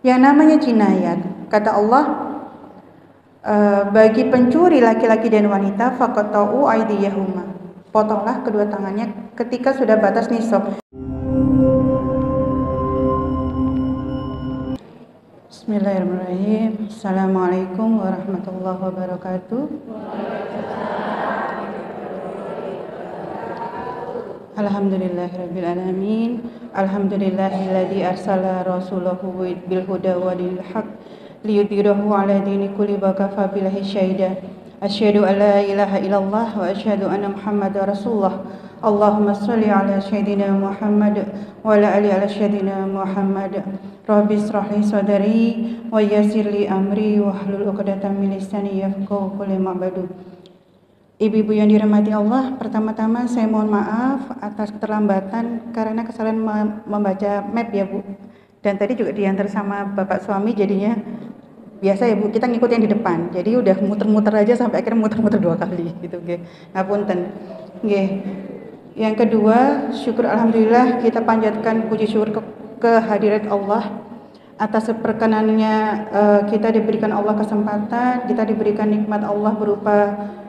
Yang namanya jinayat, kata Allah, bagi pencuri laki-laki dan wanita faqata'u aydiyahuma, potonglah kedua tangannya ketika sudah batas nisab. Bismillahirrahmanirrahim. Assalamualaikum warahmatullahi wabarakatuh. Alhamdulillahirabbil alamin. Alhamdulillahilladzi arsala rasulahu bil huda wa dinil haq liyudhhirahu 'ala dini kulli wa kafa billahi syahida. Asyhadu an la ilaha illallah wa asyhadu anna Muhammadar Rasulullah. Allahumma shalli 'ala sayyidina Muhammad wa 'ala ali ala sayyidina Muhammad. Rabbi israh li sadri wa yassir li amri wahlul 'uqdatam min lisani yafqahu qawli ma'badu. Ibu-ibu yang dirahmati Allah, pertama-tama saya mohon maaf atas keterlambatan karena kesalahan membaca map ya Bu. Dan tadi juga diantar sama Bapak suami, jadinya biasa ya Bu, kita ngikut yang di depan. Jadi udah muter-muter aja sampai akhirnya muter-muter 2 kali gitu nggih. Ngapunten. Nggih. Yang kedua, syukur alhamdulillah kita panjatkan puji syukur kehadirat Allah atas perkenannya, kita diberikan Allah kesempatan, kita diberikan nikmat Allah berupa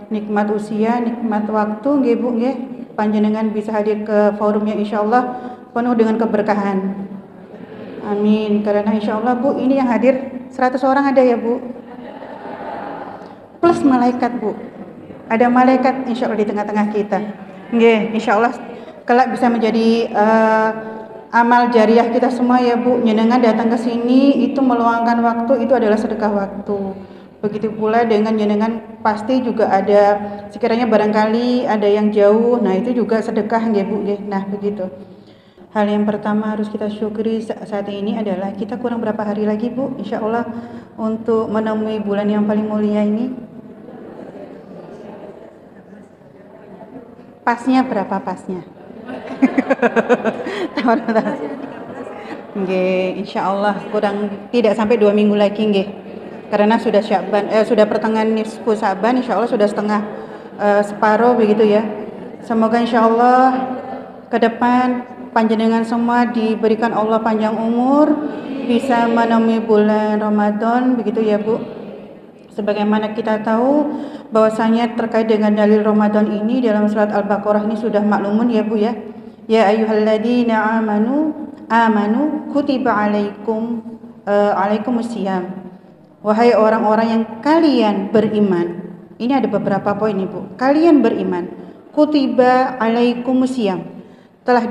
nikmat usia, nikmat waktu nggih Bu nggih. Panjenengan bisa hadir ke forumnya insyaallah penuh dengan keberkahan. Amin. Karena insyaallah Bu, ini yang hadir 100 orang ada ya Bu. Plus malaikat Bu. Ada malaikat insyaallah di tengah-tengah kita. Nggih, insyaallah kelak bisa menjadi amal jariah kita semua ya Bu. Nyenengan datang ke sini itu meluangkan waktu, itu adalah sedekah waktu. Begitu pula dengan jenengan pasti juga ada, sekiranya barangkali ada yang jauh, nah itu juga sedekah ya Bu. Nah begitu. Hal yang pertama harus kita syukuri saat ini adalah kita kurang berapa hari lagi Bu, insya Allah untuk menemui bulan yang paling mulia ini. Pasnya berapa pasnya? Nggih, insya Allah kurang tidak sampai 2 minggu lagi nggih. Karena sudah Sya'ban, sudah pertengahan nisfu Sya'ban, insya Allah sudah setengah separuh begitu ya. Semoga insya Allah ke depan panjenengan semua diberikan Allah panjang umur, bisa menemui bulan Ramadan begitu ya Bu. Sebagaimana kita tahu bahwasanya terkait dengan dalil Ramadan ini dalam surat Al-Baqarah ini sudah maklumun ya Bu ya. Ya ayyuhalladzina amanu kutiba alaikumusiyam. Wahai orang-orang yang kalian beriman. Ini ada beberapa poin Ibu. Kalian beriman. Kutiba alaikumusiyam. Telah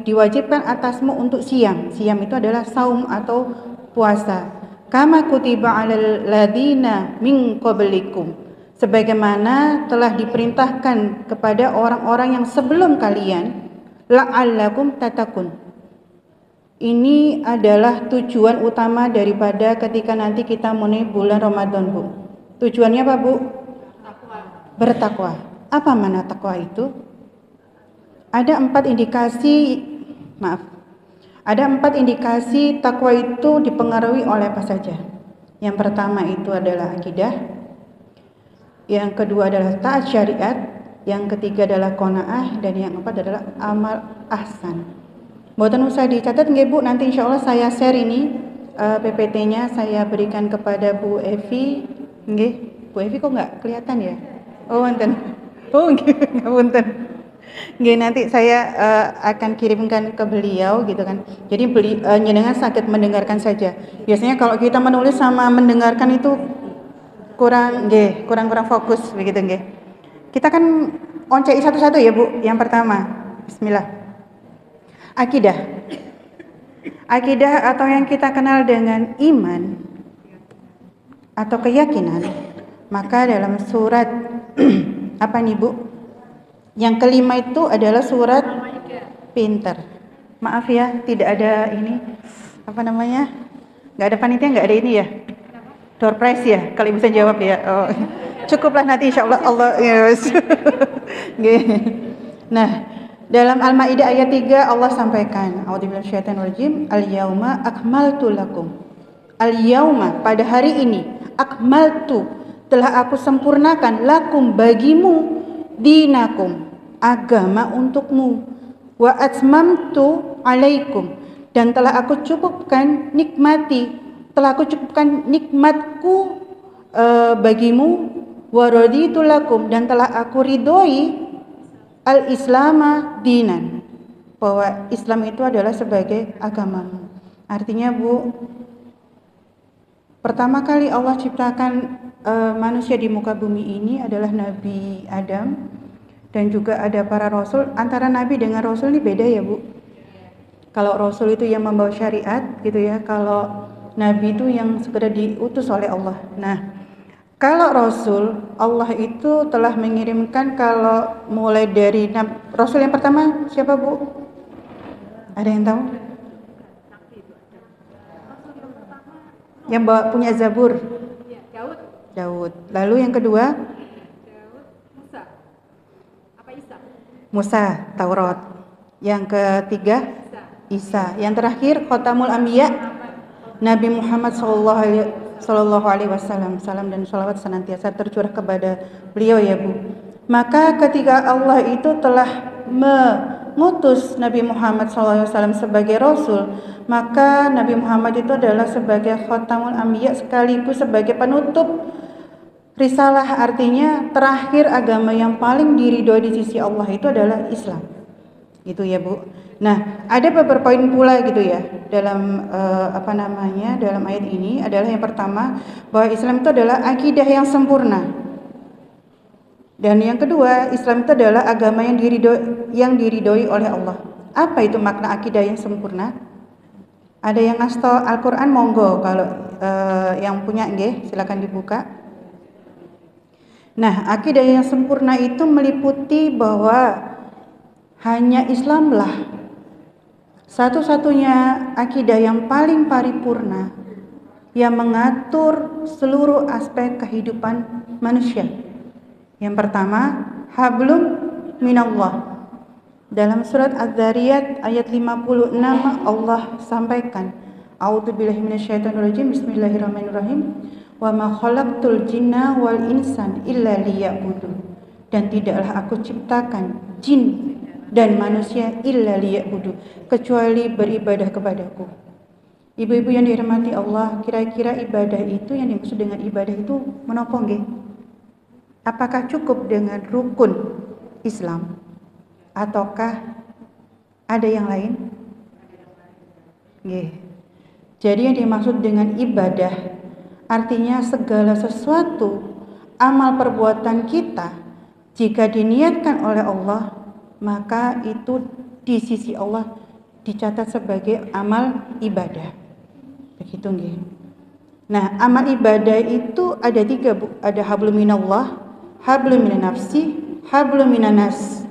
diwajibkan atasmu untuk siam. Siam itu adalah saum atau puasa. Kama kutiba alal ladina min qablikum. Sebagaimana telah diperintahkan kepada orang-orang yang sebelum kalian. La'allakum tatakun. Ini adalah tujuan utama daripada ketika nanti kita memenuhi bulan Ramadan Bu. Tujuannya apa Bu? Bertakwa. Apa mana takwa itu? Ada 4 indikasi takwa itu dipengaruhi oleh apa saja. Yang pertama itu adalah akidah. Yang kedua adalah taat syariat. Yang ketiga adalah qanaah. Dan yang keempat adalah amal ahsan. Mboten usah dicatat nggih Bu, nanti insya Allah saya share ini PPT-nya saya berikan kepada Bu Evi. Nggih, Bu Evi kok nggak kelihatan ya? Oh wonten. Oh nggih, ngapunten. Nggih, nanti saya akan kirimkan ke beliau gitu kan. Jadi jenengan sakit mendengarkan saja. Biasanya kalau kita menulis sama mendengarkan itu kurang fokus begitu nggih. Kita kan oncei satu-satu ya Bu. Yang pertama, bismillah. Akidah atau yang kita kenal dengan iman atau keyakinan. Maka dalam surat apa nih Bu? Yang kelima itu adalah surat Pinter. Maaf ya, tidak ada ini apa namanya? Nggak ada panitia, nggak ada ini ya? Door prize ya? Kalau bisa jawab ya. Oh. Cukuplah nanti insya Allah yes. Nah, dalam Al-Maidah ayat 3 Allah sampaikan, a'udzubillahi minasyaitonirrajim, al-yauma akmaltu lakum. Al-yauma, pada hari ini, akmaltu, telah aku sempurnakan lakum bagimu, dinakum, agama untukmu, wa atmamtu alaikum, dan telah aku cukupkan nikmatku bagimu, wa raditu lakum, dan telah aku ridhoi al-islama dinan, bahwa Islam itu adalah sebagai agamamu. Artinya Bu, pertama kali Allah ciptakan manusia di muka bumi ini adalah Nabi Adam, dan juga ada para rasul. Antara Nabi dengan Rasul ini beda ya Bu. Kalau Rasul itu yang membawa syariat gitu ya, kalau Nabi itu yang sekedar diutus oleh Allah. Nah, kalau Rasul, Allah itu telah mengirimkan, kalau mulai dari Rasul yang pertama siapa Bu? Ada yang tahu? Yang punya Zabur? Daud. Lalu yang kedua? Musa, Taurat. Yang ketiga? Isa. Yang terakhir Khotamul Anbiya, Nabi Muhammad sallallahu alaihi wasallam. Salam dan shalawat senantiasa tercurah kepada beliau ya Bu. Maka ketika Allah itu telah mengutus Nabi Muhammad SAW sebagai Rasul, maka Nabi Muhammad itu adalah sebagai Khotamul Anbiya, sekaligus sebagai penutup risalah. Artinya terakhir agama yang paling diridhoi di sisi Allah itu adalah Islam. Gitu ya Bu. Nah, ada beberapa poin pula gitu ya dalam dalam ayat ini. Adalah yang pertama, bahwa Islam itu adalah akidah yang sempurna. Dan yang kedua, Islam itu adalah agama yang diridhoi oleh Allah. Apa itu makna akidah yang sempurna? Ada yang ngasih tahu Al-Qur'an, monggo, kalau yang punya nggih silakan dibuka. Nah, akidah yang sempurna itu meliputi bahwa hanya Islamlah satu-satunya akidah yang paling paripurna yang mengatur seluruh aspek kehidupan manusia. Yang pertama, hablum minallah. Dalam surat Az-Zariyat ayat 56 Allah sampaikan, a'udzubillahi minasyaitonirrajim, bismillahirrahmanirrahim, wa ma khalaqtul jinna wal insan illa liya'budun. Dan tidaklah aku ciptakan jin dan manusia illa liya'budu, kecuali beribadah kepadaku. Ibu-ibu yang dirahmati Allah, kira-kira ibadah itu, yang dimaksud dengan ibadah itu menapa nggih? Apakah cukup dengan rukun Islam ataukah ada yang lain? Nggih. Jadi yang dimaksud dengan ibadah artinya segala sesuatu amal perbuatan kita jika diniatkan oleh Allah, maka itu di sisi Allah dicatat sebagai amal ibadah. Begitu nggih. Nah, amal ibadah itu ada 3 Bu. Ada hablum minallah, hablum minan nafsi, hablum minan nas.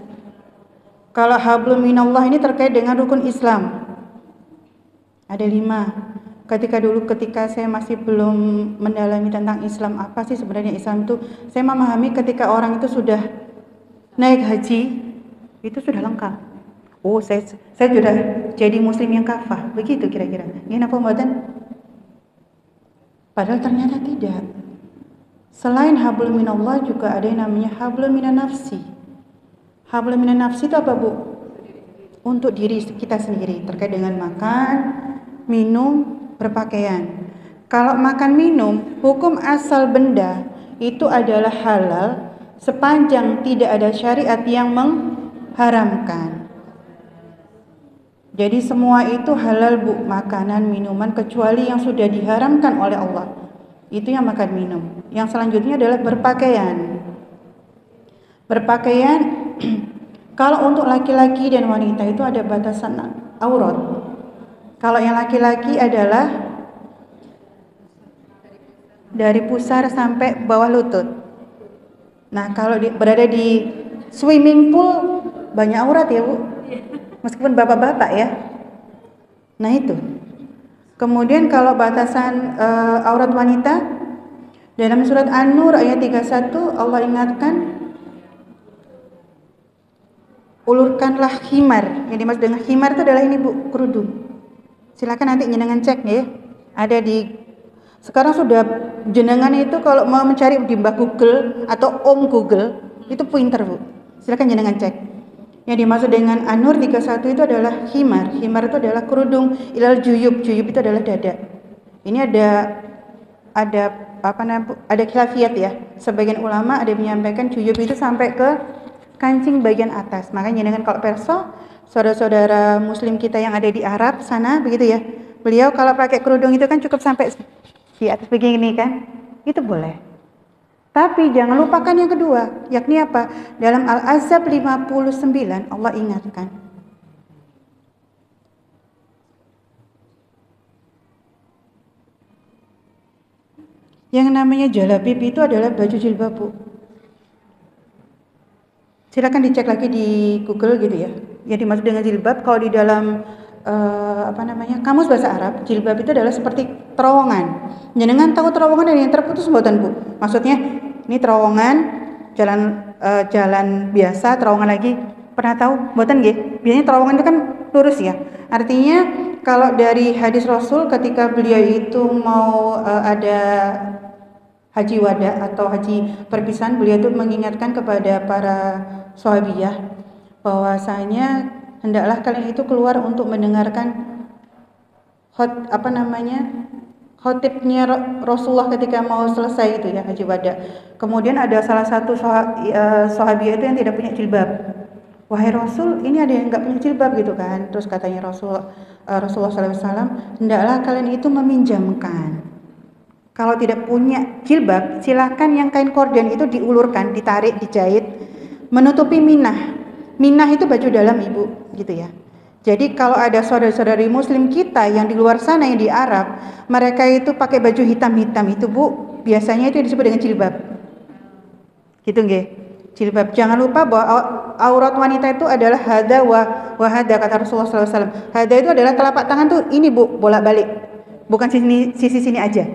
Kalau hablum minallah ini terkait dengan rukun Islam. Ada 5. Ketika saya masih belum mendalami tentang Islam, apa sih sebenarnya Islam itu, saya memahami ketika orang itu sudah naik haji, itu sudah lengkap. Oh, saya sudah jadi muslim yang kafah. Begitu kira-kira. Ini apa mboten? Padahal ternyata tidak. Selain hablum minallah juga ada yang namanya hablum minan nafsi. Hablum minan nafsi itu apa Bu? Untuk diri kita sendiri, terkait dengan makan, minum, berpakaian. Kalau makan minum, hukum asal benda itu adalah halal sepanjang tidak ada syariat yang mengharamkan. Jadi semua itu halal Bu, makanan, minuman, kecuali yang sudah diharamkan oleh Allah. Itu yang makan minum. Yang selanjutnya adalah berpakaian. Berpakaian kalau untuk laki-laki dan wanita itu ada batasan aurat. Kalau yang laki-laki adalah dari pusar sampai bawah lutut. Nah, kalau berada di swimming pool banyak aurat ya Bu. Meskipun bapak-bapak ya. Nah itu. Kemudian kalau batasan aurat wanita, dalam surat An-Nur ayat 31 Allah ingatkan, ulurkanlah khimar. Yang dimaksud dengan khimar itu adalah ini Bu, kerudung. Silakan nanti jenengan cek ya. Ada di, sekarang sudah jenengan itu kalau mau mencari di Mbak Google atau Om Google, itu pinter Bu. Silakan jenengan cek. Yang dimaksud dengan An-Nur 31 itu adalah khimar. Khimar itu adalah kerudung, ilal juyub. Juyub itu adalah dada. Ini ada ada khilafiyat ya. Sebagian ulama ada yang menyampaikan juyub itu sampai ke kancing bagian atas. Makanya dengan kalau perso, saudara-saudara muslim kita yang ada di Arab sana begitu ya. Beliau kalau pakai kerudung itu kan cukup sampai di atas begini kan. Itu boleh. Tapi jangan lupakan yang kedua, yakni apa? Dalam Al-Ahzab 59 Allah ingatkan. Yang namanya jalabib itu adalah baju jilbab, Bu. Silakan dicek lagi di Google gitu ya. Yang dimaksud dengan jilbab kalau di dalam kamus bahasa Arab, jilbab itu adalah seperti terowongan. Jenengan tahu terowongan dan yang terputus mboten, Bu? Maksudnya ini terowongan jalan biasa, terowongan lagi. Pernah tahu mboten nggih? Biasanya terowongan itu kan lurus ya. Artinya kalau dari hadis Rasul ketika beliau itu mau ada haji wada atau haji perpisahan, beliau itu mengingatkan kepada para sahabiyah bahwasanya hendaklah kalian itu keluar untuk mendengarkan khotibnya Rasulullah ketika mau selesai itu ya haji wada. Kemudian ada salah satu sahabiah itu yang tidak punya jilbab. Wahai Rasul, ini ada yang nggak punya jilbab gitu kan. Terus katanya Rasulullah SAW, hendaklah kalian itu meminjamkan. Kalau tidak punya jilbab, silakan yang kain korden itu diulurkan, ditarik, dijahit, menutupi minah. Minah itu baju dalam, Ibu, gitu ya. Jadi kalau ada saudara-saudari muslim kita yang di luar sana yang di Arab, mereka itu pakai baju hitam-hitam itu, Bu, biasanya itu disebut dengan jilbab. Gitu nggih. Jilbab. Jangan lupa bahwa aurat wanita itu adalah hada wa hada, kata Rasulullah SAW. Hada itu adalah telapak tangan tuh ini, Bu, bolak-balik. Bukan sisi sini aja.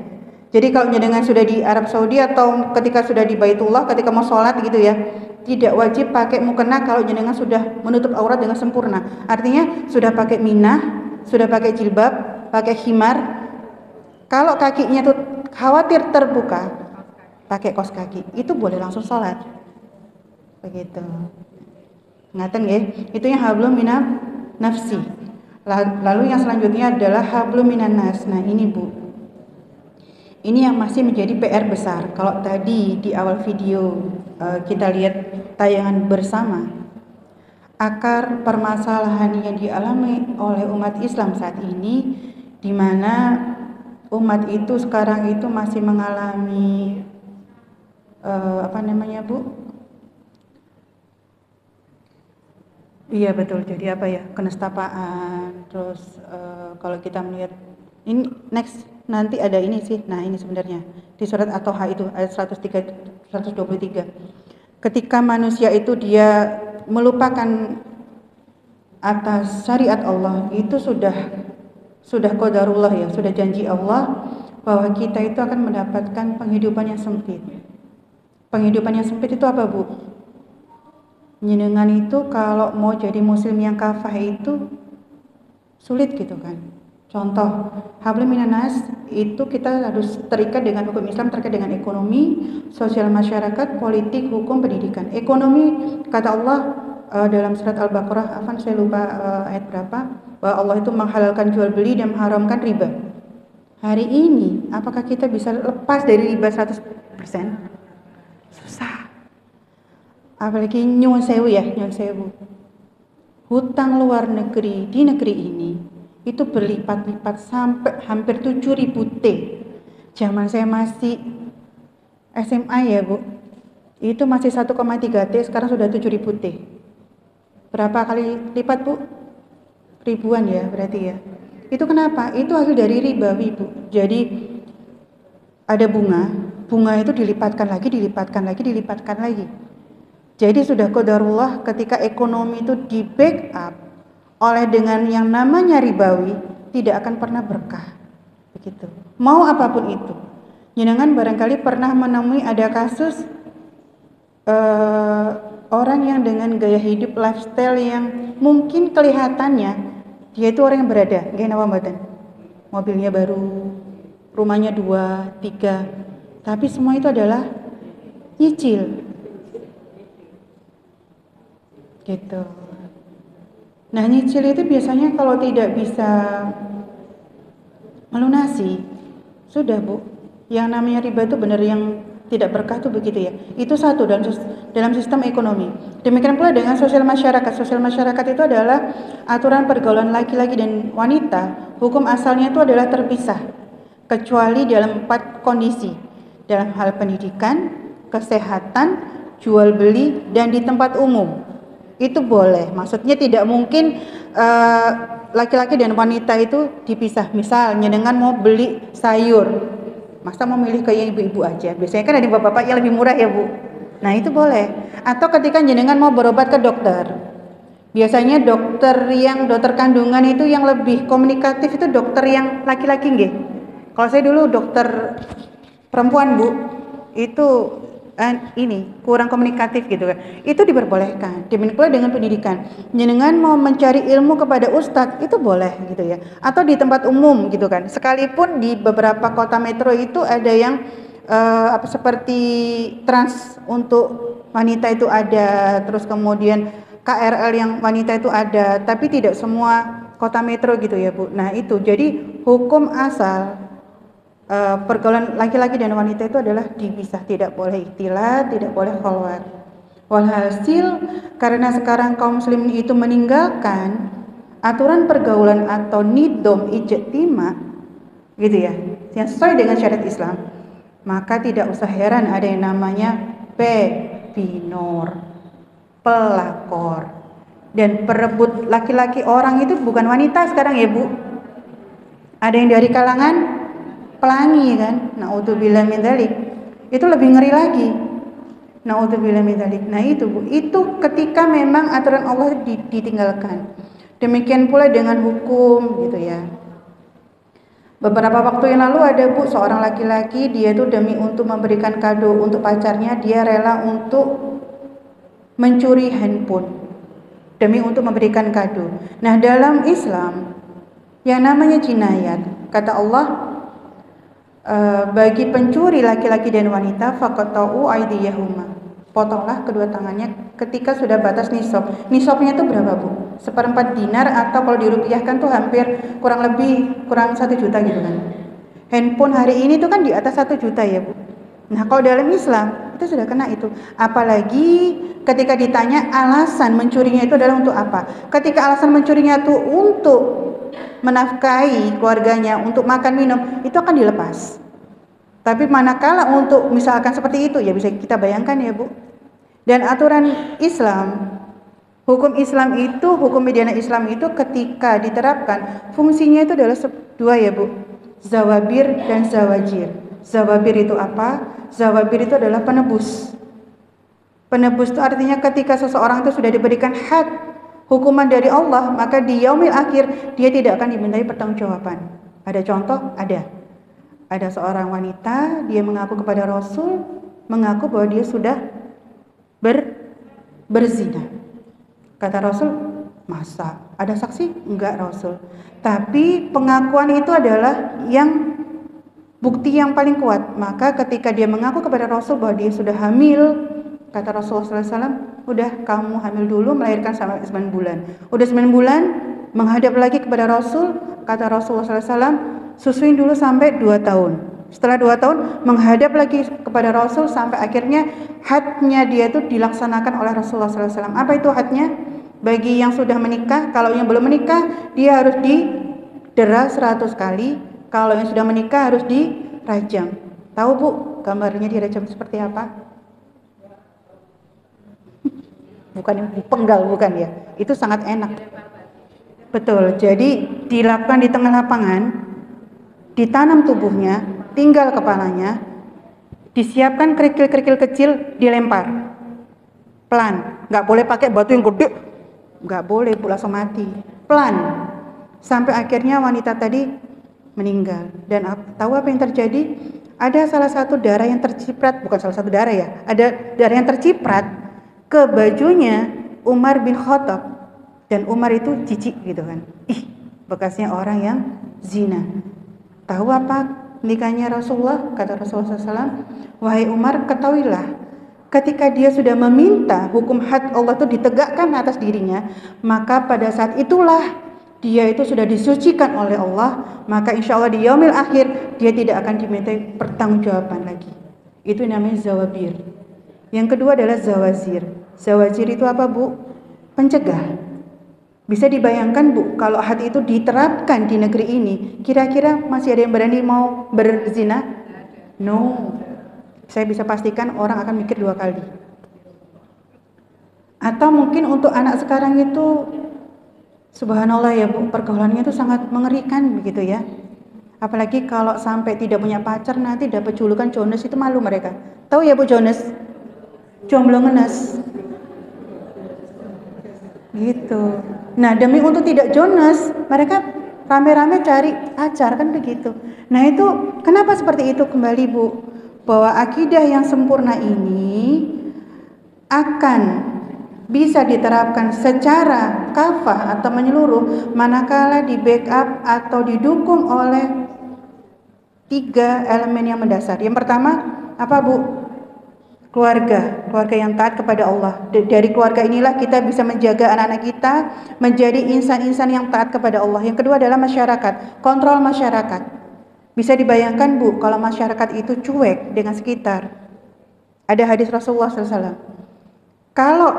Jadi kalau dengan sudah di Arab Saudi atau ketika sudah di Baitullah, ketika mau sholat gitu ya, tidak wajib pakai mukena kalau jenengan sudah menutup aurat dengan sempurna. Artinya sudah pakai minah, sudah pakai jilbab, pakai khimar. Kalau kakinya tuh khawatir terbuka, pakai kaos kaki. Itu boleh langsung sholat. Begitu. Ngaten nggih? Itu yang hablum minan nafsi. Lalu yang selanjutnya adalah hablum minan nas. Nah, ini, Bu. Ini yang masih menjadi PR besar. Kalau tadi di awal video kita lihat tayangan bersama, akar permasalahan yang dialami oleh umat Islam saat ini, di mana umat itu sekarang itu masih mengalami Bu? Iya betul. Jadi kenestapaan. Terus kalau kita melihat ini next nanti ada ini sih. Nah, ini sebenarnya di surat At-Taha itu ayat 123. Ketika manusia itu dia melupakan atas syariat Allah, itu sudah qadarullah ya, sudah janji Allah bahwa kita itu akan mendapatkan penghidupan yang sempit. Penghidupan yang sempit itu apa, Bu? Jenengan itu kalau mau jadi muslim yang kafah itu sulit gitu kan. Contoh, hablum minan nas itu kita harus terikat dengan hukum Islam terkait dengan ekonomi, sosial masyarakat, politik, hukum, pendidikan. Ekonomi, kata Allah dalam surat Al-Baqarah, saya lupa ayat berapa, bahwa Allah itu menghalalkan jual beli dan mengharamkan riba. Hari ini, apakah kita bisa lepas dari riba 100%? Susah. Apalagi nyuwun sewu. Hutang luar negeri di negeri ini itu berlipat-lipat sampai hampir 7.000 T. Zaman saya masih SMA ya, Bu. Itu masih 1,3 T, sekarang sudah 7.000 T. Berapa kali lipat, Bu? Ribuan ya berarti ya. Itu kenapa? Itu hasil dari ribawi, Bu. Jadi ada bunga itu dilipatkan lagi. Jadi sudah qadarullah ketika ekonomi itu di backup oleh dengan yang namanya ribawi, tidak akan pernah berkah. Begitu. Mau apapun itu. Jenengan barangkali pernah menemui ada kasus orang yang dengan gaya hidup lifestyle yang mungkin kelihatannya dia itu orang yang berada, nggih napa mboten? Mobilnya baru, rumahnya 2, 3, tapi semua itu adalah nyicil. Gitu. Nah, nyicil itu biasanya kalau tidak bisa melunasi, sudah Bu. Yang namanya riba itu benar yang tidak berkah tuh begitu ya. Itu satu dalam sistem ekonomi. Demikian pula dengan sosial masyarakat. Sosial masyarakat itu adalah aturan pergaulan laki-laki dan wanita. Hukum asalnya itu adalah terpisah, kecuali dalam 4 kondisi. Dalam hal pendidikan, kesehatan, jual beli, dan di tempat umum. Itu boleh. Maksudnya tidak mungkin laki-laki dan wanita itu dipisah. Misalnya dengan mau beli sayur, masa mau milih ke yang ibu-ibu aja? Biasanya kan ada bapak-bapak yang lebih murah ya Bu. Nah itu boleh. Atau ketika jenengan mau berobat ke dokter, biasanya dokter kandungan itu yang lebih komunikatif itu dokter yang laki-laki nggih. Kalau saya dulu dokter perempuan Bu, itu ini kurang komunikatif gitu kan. Itu diperbolehkan. Demikian pula dengan pendidikan. Jenengan mau mencari ilmu kepada ustadz itu boleh gitu ya. Atau di tempat umum gitu kan. Sekalipun di beberapa kota metro itu ada yang seperti trans untuk wanita itu ada, terus kemudian KRL yang wanita itu ada, tapi tidak semua kota metro gitu ya Bu. Nah itu jadi hukum asal pergaulan laki-laki dan wanita itu adalah dipisah, tidak boleh ikhtilat, tidak boleh khalwat. Walhasil karena sekarang kaum muslimin itu meninggalkan aturan pergaulan atau nidom ijtima gitu ya, yang sesuai dengan syariat Islam, maka tidak usah heran ada yang namanya pebinor, pelakor, dan perebut laki-laki orang itu bukan wanita sekarang ya Bu. Ada yang dari kalangan pelangi kan, naudzubillah min dzalik. Itu lebih ngeri lagi. Naudzubillah min dzalik. Nah itu Bu, itu ketika memang aturan Allah ditinggalkan. Demikian pula dengan hukum gitu ya. Beberapa waktu yang lalu ada Bu, seorang laki-laki dia itu demi untuk memberikan kado untuk pacarnya, dia rela untuk mencuri handphone demi untuk memberikan kado. Nah, dalam Islam yang namanya jinayat, kata Allah, bagi pencuri laki-laki dan wanita faqata'u aydiyahuma, potonglah kedua tangannya ketika sudah batas nisab. Nisabnya itu berapa Bu? 1/4 dinar, atau kalau dirupiahkan tuh hampir kurang 1 juta gitu kan. Handphone hari ini tuh kan di atas 1 juta ya Bu. Nah kalau dalam Islam itu sudah kena itu. Apalagi ketika ditanya alasan mencurinya itu adalah untuk apa. Ketika alasan mencurinya itu untuk menafkahi keluarganya, untuk makan minum, itu akan dilepas. Tapi manakala untuk misalkan seperti itu, ya bisa kita bayangkan ya Bu. Dan aturan Islam, hukum Islam itu, hukum pidana Islam itu ketika diterapkan, fungsinya itu adalah 2 ya Bu. Zawabir dan zawajir. Zawabir itu apa? Zawabir itu adalah penebus. Penebus itu artinya ketika seseorang itu sudah diberikan had hukuman dari Allah, maka di yaumil akhir dia tidak akan dimintai pertanggungjawaban. Ada contoh? Ada seorang wanita, dia mengaku kepada Rasul, mengaku bahwa dia sudah berzina. Kata Rasul, masa? Ada saksi? Enggak Rasul. Tapi pengakuan itu adalah yang bukti yang paling kuat. Maka ketika dia mengaku kepada Rasul bahwa dia sudah hamil, kata Rasulullah SAW, udah kamu hamil dulu, melahirkan sampai 9 bulan. Udah 9 bulan, menghadap lagi kepada Rasul, kata Rasulullah SAW, susuin dulu sampai 2 tahun. Setelah 2 tahun, menghadap lagi kepada Rasul sampai akhirnya hadnya dia itu dilaksanakan oleh Rasulullah SAW. Apa itu hadnya? Bagi yang sudah menikah, kalau yang belum menikah, dia harus didera 100 kali. Kalau yang sudah menikah harus dirajam. Tahu Bu, gambarnya dirajam seperti apa? Bukan yang dipenggal, bukan ya. Itu sangat enak. Betul, jadi dilakukan di tengah lapangan, ditanam tubuhnya, tinggal kepalanya, disiapkan kerikil-kerikil kecil, dilempar. Pelan, nggak boleh pakai batu yang gede, nggak boleh Bu, langsung mati. Pelan, sampai akhirnya wanita tadi meninggal. Dan tahu apa yang terjadi? Ada salah satu darah yang terciprat, bukan salah satu darah ya, ada darah yang terciprat ke bajunya Umar bin Khattab. Dan Umar itu jijik gitu kan, bekasnya orang yang zina. Tahu apa nikahnya Rasulullah? Kata Rasulullah SAW, wahai Umar, ketahuilah Ketika dia sudah meminta hukum had Allah itu ditegakkan atas dirinya, maka pada saat itulah dia itu sudah disucikan oleh Allah, maka insya Allah di yaumil akhir dia tidak akan dimintai pertanggungjawaban lagi. Itu namanya zawabir. Yang kedua adalah zawazir. Zawazir itu apa, Bu? Pencegah. Bisa dibayangkan, Bu, kalau hati itu diterapkan di negeri ini, kira-kira masih ada yang berani mau berzina? No. Saya bisa pastikan orang akan mikir 2 kali. Atau mungkin untuk anak sekarang itu, subhanallah ya Bu, pergaulannya itu sangat mengerikan begitu ya. Apalagi kalau sampai tidak punya pacar, nanti dapat julukan Jones, itu malu mereka. Tahu ya Bu Jones? Jomblo ngenes. Gitu. Nah, demi untuk tidak Jones, mereka rame-rame cari pacar, kan begitu. Nah, itu kenapa seperti itu kembali, Bu? Bahwa akidah yang sempurna ini akan bisa diterapkan secara kafah atau menyeluruh manakala di backup atau didukung oleh 3 elemen yang mendasar. Yang pertama, apa, Bu? Keluarga yang taat kepada Allah. Dari keluarga inilah kita bisa menjaga anak-anak kita menjadi insan-insan yang taat kepada Allah. Yang kedua adalah masyarakat, kontrol masyarakat. Bisa dibayangkan, Bu, kalau masyarakat itu cuek dengan sekitar. Ada hadis Rasulullah SAW. Kalau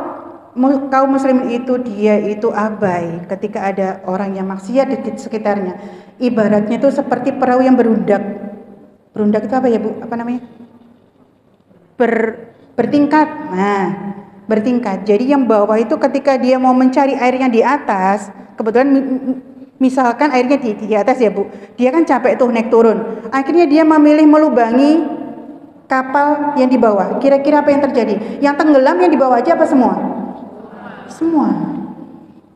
kaum muslimin itu dia itu abai ketika ada orang yang maksiat di sekitarnya, ibaratnya itu seperti perahu yang berundak. Berundak itu apa ya, Bu? Apa namanya? Bertingkat. Nah, bertingkat. Jadi yang bawah itu ketika dia mau mencari airnya di atas, kebetulan misalkan airnya di atas ya, Bu. Dia kan capek tuh naik turun. Akhirnya dia memilih melubangi kapal yang di bawah. Kira-kira apa yang terjadi? Yang tenggelam yang di bawah aja apa semua? Semua.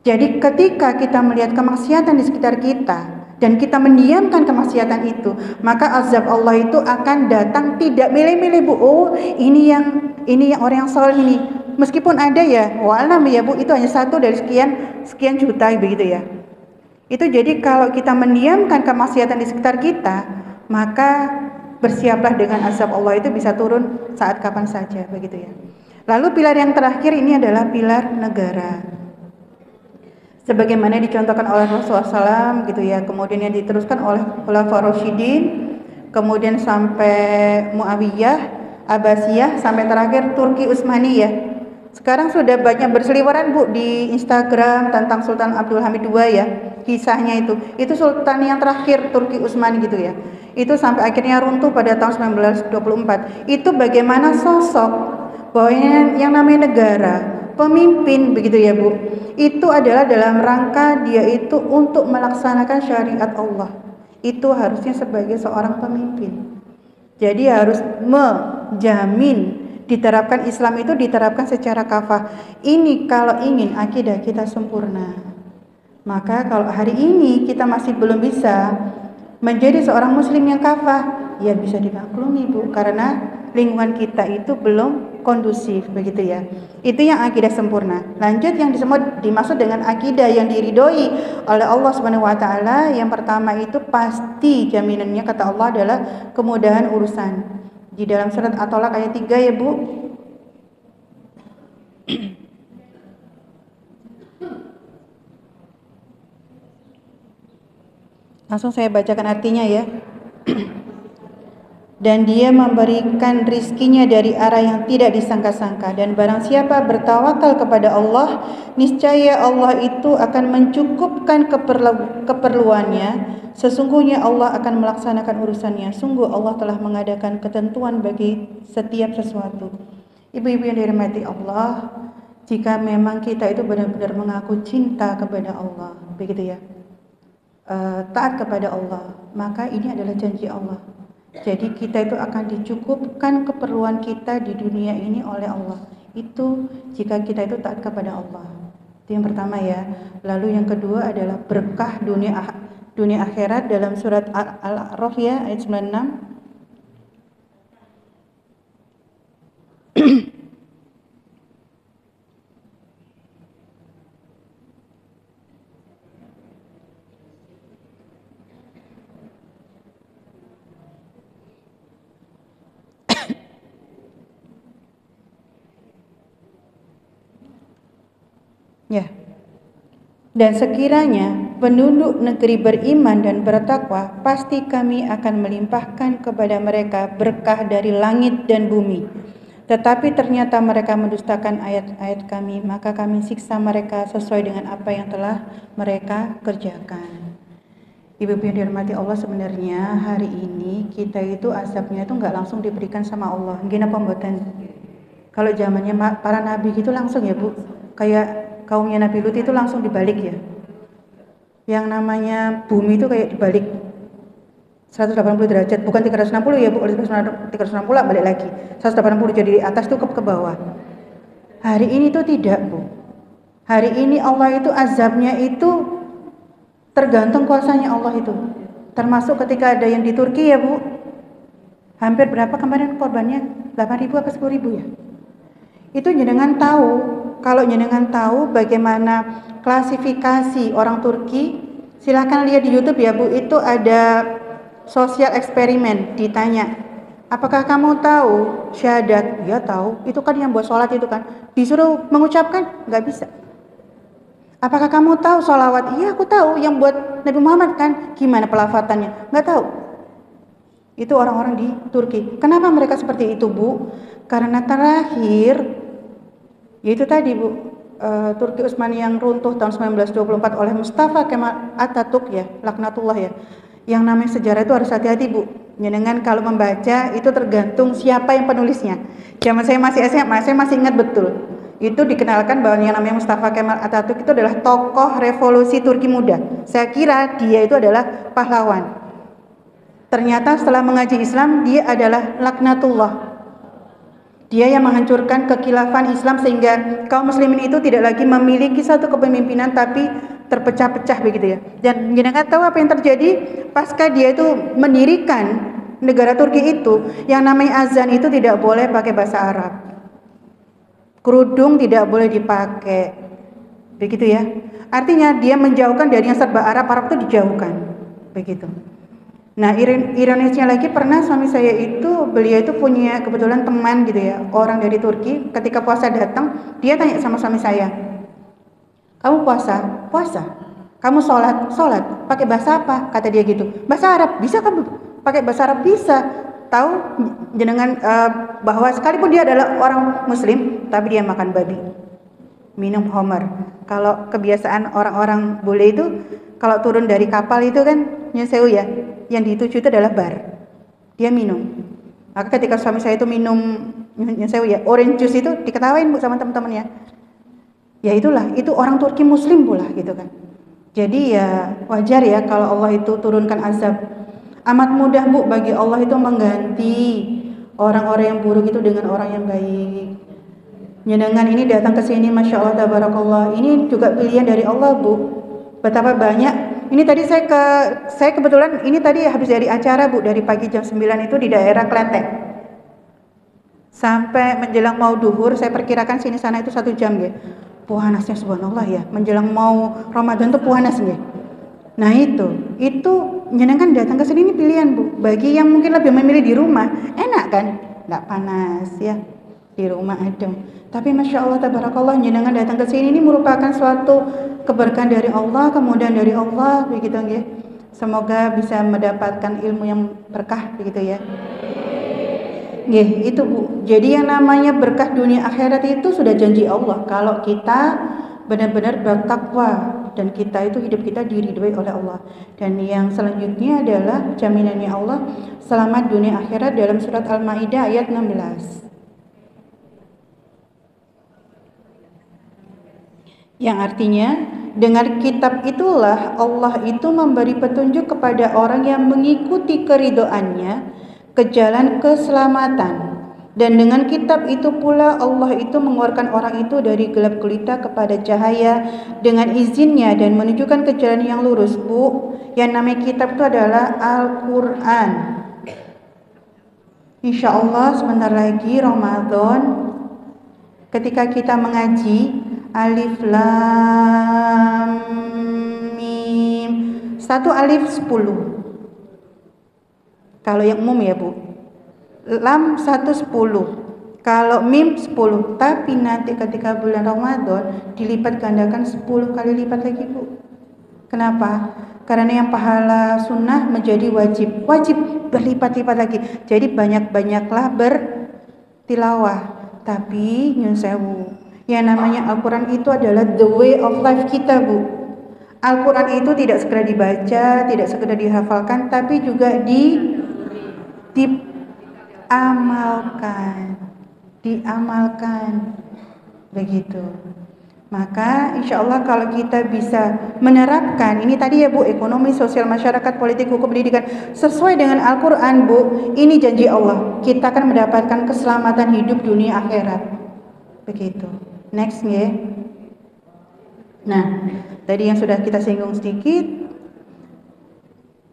Jadi ketika kita melihat kemaksiatan di sekitar kita, dan kita mendiamkan kemaksiatan itu, maka azab Allah itu akan datang tidak milih-milih, Bu. Oh, ini yang orang yang soleh ini. Meskipun ada ya, wa'alam ya, Bu, itu hanya 1 dari sekian juta begitu ya. Itu jadi kalau kita mendiamkan kemaksiatan di sekitar kita, maka bersiaplah dengan azab Allah itu bisa turun saat kapan saja begitu ya. Lalu pilar yang terakhir ini adalah pilar negara. Sebagaimana dicontohkan oleh Rasulullah SAW gitu ya, kemudian yang diteruskan oleh Khulafaur Rasyidin, kemudian sampai Muawiyah, Abbasiyah, sampai terakhir Turki Utsmaniyah. Sekarang sudah banyak berseliweran, Bu, di Instagram tentang Sultan Abdul Hamid II ya, kisahnya itu sultan yang terakhir Turki Utsmani gitu ya. Itu sampai akhirnya runtuh pada tahun 1924. Itu bagaimana sosok bahwa yang namanya negara, pemimpin begitu ya, Bu, itu adalah dalam rangka dia itu untuk melaksanakan syariat Allah. Itu harusnya sebagai seorang pemimpin. Jadi harus menjamin diterapkan Islam itu diterapkan secara kafah. Ini kalau ingin akidah kita sempurna. Maka kalau hari ini kita masih belum bisa menjadi seorang muslim yang kafah, ya bisa dimaklumi, Bu, karena lingkungan kita itu belum kondusif begitu ya. Itu yang akidah sempurna. Lanjut yang dimaksud dengan akidah yang diridhoi oleh Allah Subhanahu wa taala, yang pertama itu pasti jaminannya kata Allah adalah kemudahan urusan. Di dalam surat At-Tolak ayat 3 ya, Bu. Langsung saya bacakan artinya ya. Dan dia memberikan rizkinya dari arah yang tidak disangka-sangka, dan barang siapa bertawakal kepada Allah, niscaya Allah itu akan mencukupkan keperluannya. Sesungguhnya Allah akan melaksanakan urusannya. Sungguh Allah telah mengadakan ketentuan bagi setiap sesuatu. Ibu-ibu yang dirahmati Allah, jika memang kita itu benar-benar mengaku cinta kepada Allah, begitu ya, taat kepada Allah, maka ini adalah janji Allah. Jadi kita itu akan dicukupkan keperluan kita di dunia ini oleh Allah. Itu jika kita itu taat kepada Allah. Itu yang pertama ya. Lalu yang kedua adalah berkah dunia akhirat dalam surat Al-A'raf ya ayat 96. Dan sekiranya penduduk negeri beriman dan bertakwa, pasti kami akan melimpahkan kepada mereka berkah dari langit dan bumi. Tetapi ternyata mereka mendustakan ayat-ayat kami, maka kami siksa mereka sesuai dengan apa yang telah mereka kerjakan. Ibu-ibu yang dirahmati Allah, sebenarnya hari ini kita itu azabnya itu nggak langsung diberikan sama Allah. Gini pembuatan. Kalau zamannya para nabi gitu langsung ya Bu, kayak kaumnya Nabi Lut itu langsung dibalik ya. Yang namanya bumi itu kayak dibalik 180 derajat, bukan 360 ya Bu. Kalau 360 balik lagi 180, jadi di atas tuh ke bawah. Hari ini tuh tidak Bu. Hari ini Allah itu azabnya itu tergantung kuasanya Allah itu. Termasuk ketika ada yang di Turki ya Bu, hampir berapa kemarin korbannya? 8.000 apa 10.000 ya? Itu jenengan tahu, kalau jenengan tahu bagaimana klasifikasi orang Turki, silahkan lihat di YouTube ya Bu, itu ada sosial eksperimen, ditanya, apakah kamu tahu syahadat? Ya tahu, itu kan yang buat sholat itu kan, disuruh mengucapkan, nggak bisa. Apakah kamu tahu sholawat? Iya aku tahu, yang buat Nabi Muhammad kan, gimana pelafatannya? Nggak tahu. Itu orang-orang di Turki. Kenapa mereka seperti itu Bu? Karena terakhir, yaitu tadi Bu, Turki Utsmani yang runtuh tahun 1924 oleh Mustafa Kemal Atatürk ya, laknatullah ya. Yang namanya sejarah itu harus hati-hati Bu. Jenengan kalau membaca itu tergantung siapa yang penulisnya. Zaman saya masih SMA, saya masih ingat betul. Itu dikenalkan bahwa yang namanya Mustafa Kemal Atatürk itu adalah tokoh revolusi Turki muda. Saya kira dia itu adalah pahlawan. Ternyata setelah mengaji Islam, dia adalah laknatullah. Dia yang menghancurkan kekhilafan Islam sehingga kaum muslimin itu tidak lagi memiliki satu kepemimpinan tapi terpecah-pecah begitu ya. Dan jenengan tahu apa yang terjadi pasca dia itu mendirikan negara Turki itu, yang namanya azan itu tidak boleh pakai bahasa Arab. Kerudung tidak boleh dipakai. Begitu ya. Artinya dia menjauhkan dari yang serba Arab, Arab itu dijauhkan. Begitu. Nah, ironisnya lagi pernah suami saya itu, beliau itu punya kebetulan teman gitu ya, orang dari Turki. Ketika puasa datang, dia tanya sama suami saya, kamu puasa? Puasa. Kamu sholat? Sholat. Pakai bahasa apa? Kata dia gitu. Bahasa Arab. Bisa kamu pakai bahasa Arab? Bisa. Tahu jenengan bahwa sekalipun dia adalah orang Muslim, tapi dia makan babi, minum homer. Kalau kebiasaan orang-orang bule itu, kalau turun dari kapal itu kan nyeseu ya, yang dituju itu adalah bar. Dia minum. Maka ketika suami saya itu minum nyeseu ya, orange juice itu diketawain Bu sama teman-temannya. Ya itulah, itu orang Turki Muslim pula gitu kan. Jadi ya wajar ya kalau Allah itu turunkan azab. Amat mudah Bu bagi Allah itu mengganti orang-orang yang buruk itu dengan orang yang baik. Jenengan ini datang ke sini, masya Allah, tabarakallah. Ini juga pilihan dari Allah Bu. Betapa banyak. Ini tadi saya kebetulan ini tadi habis dari acara Bu, dari pagi jam 9 itu di daerah Kletek. Sampai menjelang mau duhur, saya perkirakan sini sana itu 1 jam ya. Puhanasnya subhanallah ya. Menjelang mau Ramadan tuh puhanas ya. Nah itu jenengan datang ke sini ini pilihan Bu. Bagi yang mungkin lebih memilih di rumah, enak kan? Nggak panas ya. Di rumah adem. Tapi masya Allah tabarakallah, jenengan datang ke sini ini merupakan suatu keberkahan dari Allah, kemudahan dari Allah begitu ya. Semoga bisa mendapatkan ilmu yang berkah begitu ya. Nggih, itu Bu. Jadi yang namanya berkah dunia akhirat itu sudah janji Allah kalau kita benar-benar bertakwa dan kita itu hidup kita diridhoi oleh Allah. Dan yang selanjutnya adalah jaminannya Allah selamat dunia akhirat dalam surat Al-Maidah ayat 16. Yang artinya dengan kitab itulah Allah itu memberi petunjuk kepada orang yang mengikuti keridhoannya ke jalan keselamatan. Dan dengan kitab itu pula Allah itu mengeluarkan orang itu dari gelap gulita kepada cahaya dengan izinnya dan menunjukkan ke jalan yang lurus Bu. Yang namanya kitab itu adalah Al-Quran. Insya Allah sebentar lagi Ramadan, ketika kita mengaji Alif Lam Mim, 1 alif 10. Kalau yang umum ya Bu, Lam 1 10. Kalau mim 10, tapi nanti ketika bulan Ramadan dilipat gandakan 10 kali lipat lagi, Bu. Kenapa? Karena yang pahala sunnah menjadi wajib berlipat-lipat lagi. Jadi banyak-banyaklah bertilawah. Tapi nyun sewu, yang namanya Al-Quran itu adalah the way of life kita, Bu. Al-Quran itu tidak sekedar dibaca, tidak sekedar dihafalkan, tapi juga diamalkan begitu. Maka insya Allah kalau kita bisa menerapkan ini tadi ya Bu, ekonomi, sosial, masyarakat, politik, hukum, pendidikan sesuai dengan Al-Quran, Bu, ini janji Allah, kita akan mendapatkan keselamatan hidup dunia akhirat. Begitu. Next ya. Nah, tadi yang sudah kita singgung sedikit,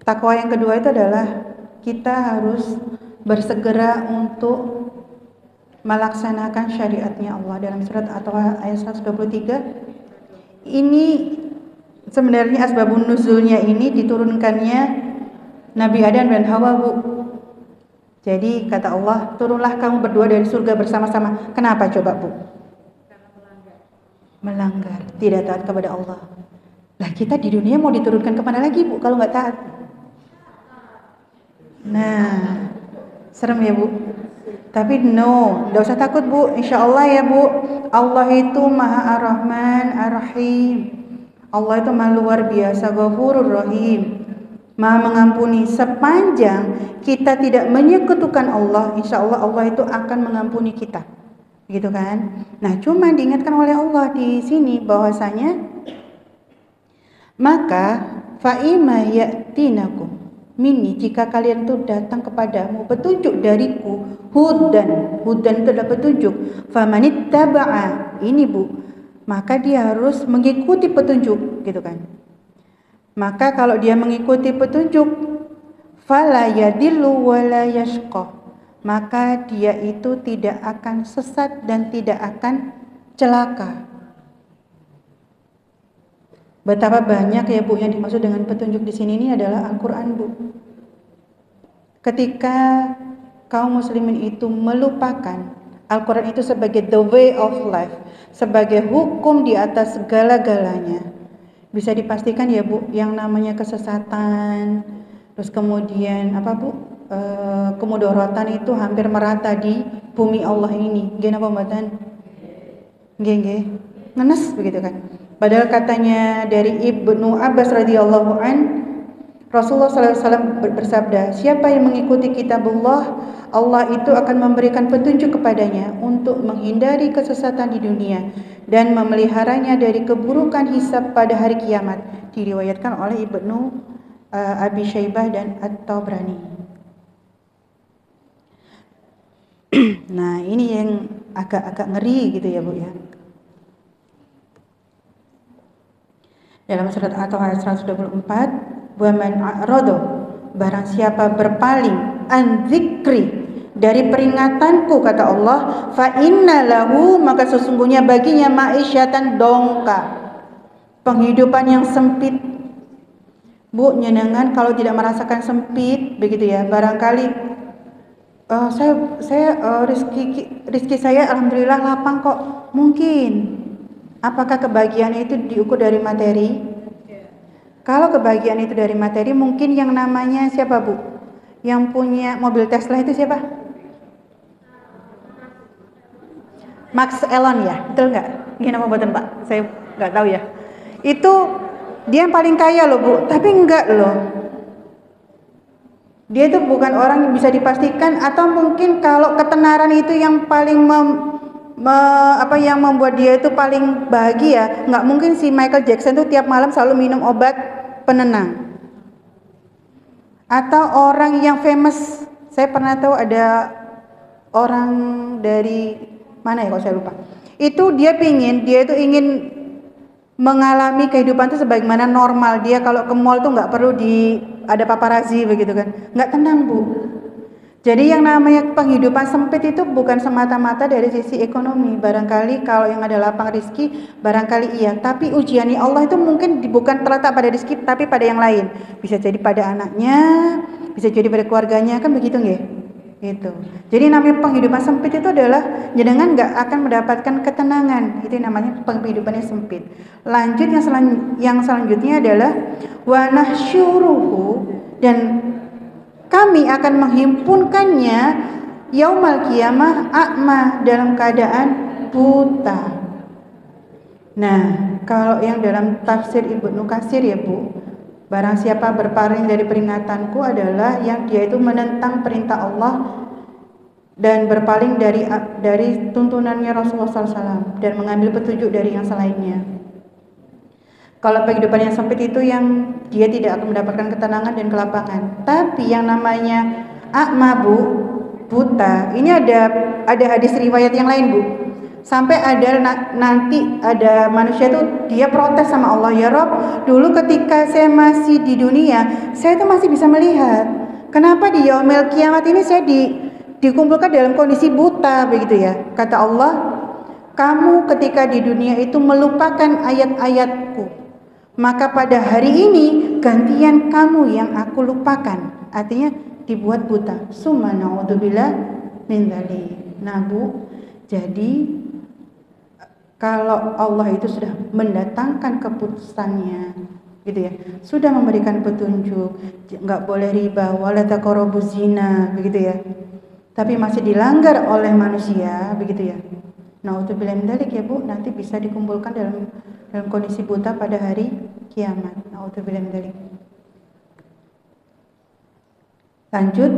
takwa yang kedua itu adalah kita harus bersegera untuk melaksanakan syariatnya Allah dalam surat At-Taha ayat 123. Ini sebenarnya asbabun nuzulnya ini diturunkannya Nabi Adam dan Hawa, Bu. Jadi kata Allah, turunlah kamu berdua dari surga bersama-sama. Kenapa coba, Bu? Melanggar, tidak taat kepada Allah. Lah kita di dunia mau diturunkan kemana lagi, Bu, kalau nggak taat? Nah, serem ya, Bu. Tapi no, tidak usah takut, Bu. Insya Allah ya, Bu. Allah itu Maha Ar-Rahman Ar-Rahim. Allah itu Maha luar biasa, Ghafurur Rahim, Maha mengampuni. Sepanjang kita tidak menyekutukan Allah, insya Allah Allah itu akan mengampuni kita. Gitu kan? Nah, cuma diingatkan oleh Allah di sini bahwasanya maka fa'ima ya'tinakum minni, jika kalian itu datang kepadamu petunjuk dariku, hudan itu adalah petunjuk, famanittaba'a, ini Bu, maka dia harus mengikuti petunjuk, gitu kan. Maka kalau dia mengikuti petunjuk, fala yadillu wala yashqa, maka dia itu tidak akan sesat dan tidak akan celaka. Betapa banyak ya Bu yang dimaksud dengan petunjuk di sini ini adalah Al-Quran, Bu. Ketika kaum muslimin itu melupakan Al-Quran itu sebagai the way of life, sebagai hukum di atas segala-galanya, bisa dipastikan ya Bu, yang namanya kesesatan, terus kemudian apa Bu, kemudorotan itu hampir merata di bumi Allah ini. Gimana pembuatan? Nggih, ngenes begitu kan. Padahal katanya dari Ibnu Abbas radhiyallahu an, Rasulullah SAW bersabda, siapa yang mengikuti kitabullah, Allah itu akan memberikan petunjuk kepadanya untuk menghindari kesesatan di dunia dan memeliharanya dari keburukan hisab pada hari kiamat. Diriwayatkan oleh Ibnu Abi Syaibah dan At-Tabrani. Nah, ini yang agak ngeri gitu ya Bu ya. Dalam surat At-Taha ayat 124, wa man a'rada, barang siapa berpaling an dzikri, dari peringatanku, kata Allah, fa inna lahu, maka sesungguhnya baginya ma'isyatan dongka, penghidupan yang sempit. Bu, nyenengan kalau tidak merasakan sempit begitu ya. Barangkali rezeki saya alhamdulillah lapang kok. Mungkin. Apakah kebahagiaan itu diukur dari materi? Kalau kebahagiaan itu dari materi, mungkin yang namanya siapa Bu? Yang punya mobil Tesla itu siapa? Max Elon ya, betul nggak? Gimana pembuatan Pak? Saya nggak tahu ya. Itu dia yang paling kaya loh Bu, tapi enggak loh. Dia itu bukan orang yang bisa dipastikan, atau mungkin kalau ketenaran itu yang paling yang membuat dia itu paling bahagia, nggak mungkin si Michael Jackson tuh tiap malam selalu minum obat penenang. Atau orang yang famous, saya pernah tahu ada orang dari mana ya, kalau saya lupa. Itu dia itu ingin mengalami kehidupan itu sebagaimana normal. Dia kalau ke mall tuh nggak perlu ada paparazi begitu kan, nggak tenang Bu. Jadi yang namanya penghidupan sempit itu bukan semata-mata dari sisi ekonomi. Barangkali kalau yang ada lapang rizki, barangkali iya. Tapi ujiannya Allah itu mungkin bukan terletak pada rizki, tapi pada yang lain. Bisa jadi pada anaknya, bisa jadi pada keluarganya, kan begitu nggih? Itu. Jadi namanya penghidupan sempit itu adalah jenengan nggak akan mendapatkan ketenangan. Itu namanya penghidupan yang sempit. Lanjut yang selanjutnya adalah wa nahsyuruhu, dan kami akan menghimpunkannya yaumal qiyamah a'ma, dalam keadaan buta. Nah, kalau yang dalam tafsir Ibnu Katsir ya Bu, barang siapa berpaling dari peringatanku adalah yang dia itu menentang perintah Allah dan berpaling dari tuntunannya Rasulullah SAW dan mengambil petunjuk dari yang selainnya. Kalau kehidupan yang sempit itu yang dia tidak akan mendapatkan ketenangan dan kelapangan. Tapi yang namanya a'ma Bu, buta, ini ada hadis riwayat yang lain Bu. Sampai ada nanti ada manusia tuh dia protes sama Allah, ya Rob, dulu ketika saya masih di dunia saya tuh masih bisa melihat, kenapa di yaumil kiamat ini saya dikumpulkan dalam kondisi buta begitu ya. Kata Allah, kamu ketika di dunia itu melupakan ayat-ayatku, maka pada hari ini gantian kamu yang aku lupakan. Artinya dibuat buta. Summa na'udzubillah min dzalik. Nah Bu, jadi kalau Allah itu sudah mendatangkan keputusannya, gitu ya, sudah memberikan petunjuk, nggak boleh riba, wala taqrabuz zina, begitu ya, tapi masih dilanggar oleh manusia, begitu ya. Nauzubillah min dzalik ya Bu, nanti bisa dikumpulkan dalam kondisi buta pada hari kiamat. Nauzubillah min dzalik. Lanjut.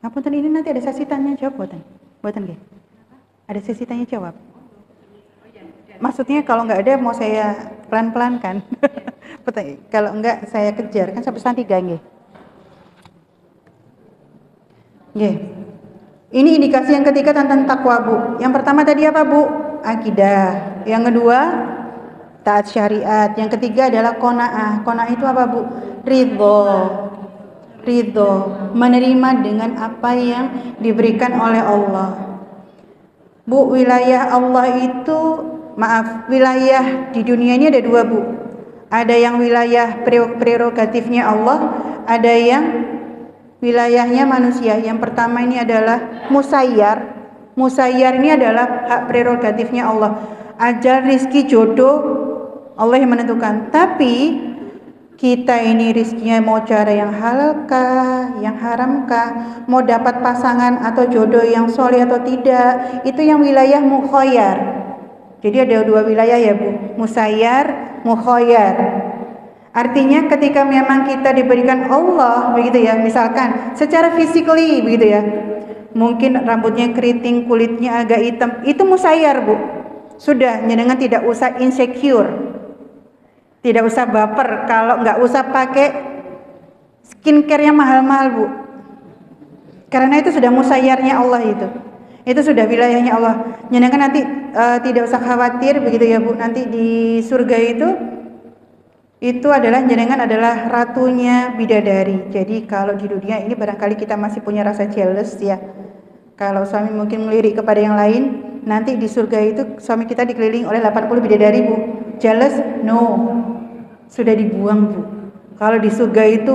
Ngapunten, ini nanti ada sesi tanya jawab buatan nggih? Ada sesi tanya jawab. Maksudnya kalau nggak ada mau saya pelan-pelan kan? Kalau enggak saya kejar kan sampai setengah 3 nggih. Nggih. Ini indikasi yang ketiga tentang takwa Bu. Yang pertama tadi apa Bu? Akidah. Yang kedua taat syariat. Yang ketiga adalah qanaah. Qanaah itu apa Bu? Ridho, menerima dengan apa yang diberikan oleh Allah. Bu, wilayah Allah itu, wilayah di dunia ini ada 2 Bu. Ada yang wilayah prerogatifnya Allah, ada yang wilayahnya manusia. Yang pertama ini adalah musayyar. Musayyar ini adalah hak prerogatifnya Allah. Ajal, rizki, jodoh Allah yang menentukan. Tapi kita ini rizkinya mau cara yang halal kah, yang haram kah, mau dapat pasangan atau jodoh yang soleh atau tidak, itu yang wilayah mukhayyar. Jadi ada 2 wilayah ya Bu, musayyar, mukhayyar. Artinya ketika memang kita diberikan Allah begitu ya, misalkan secara physically begitu ya, mungkin rambutnya keriting, kulitnya agak hitam, itu musayyar Bu. Sudah, jenengan tidak usah insecure. Tidak usah baper kalau nggak usah pakai skincare yang mahal-mahal Bu. Karena itu sudah musayyarnya Allah itu. Itu sudah wilayahnya Allah. Jenengan nanti tidak usah khawatir begitu ya Bu. Nanti di surga itu adalah jenengan adalah ratunya bidadari. Jadi kalau di dunia ini barangkali kita masih punya rasa jealous ya. Kalau suami mungkin melirik kepada yang lain, nanti di surga itu suami kita dikelilingi oleh 80 bidadari Bu. Jealous? No. Sudah dibuang Bu. Kalau di surga itu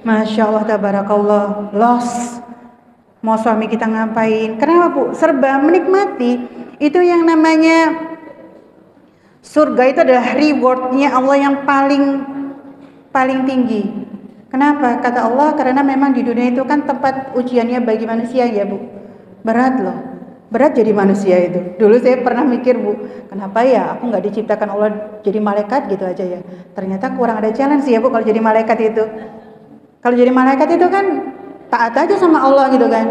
Masya Allah tabarakallah, loss. Mau suami kita ngapain? Kenapa Bu? Serba menikmati. Itu yang namanya surga, itu adalah rewardnya Allah yang paling tinggi. Kenapa? Kata Allah, karena memang di dunia itu kan tempat ujiannya bagi manusia ya Bu. Berat loh. Berat jadi manusia itu. Dulu saya pernah mikir Bu, kenapa ya aku nggak diciptakan Allah jadi malaikat gitu aja ya. Ternyata kurang ada challenge ya Bu kalau jadi malaikat itu. Kalau jadi malaikat itu kan taat aja sama Allah gitu kan.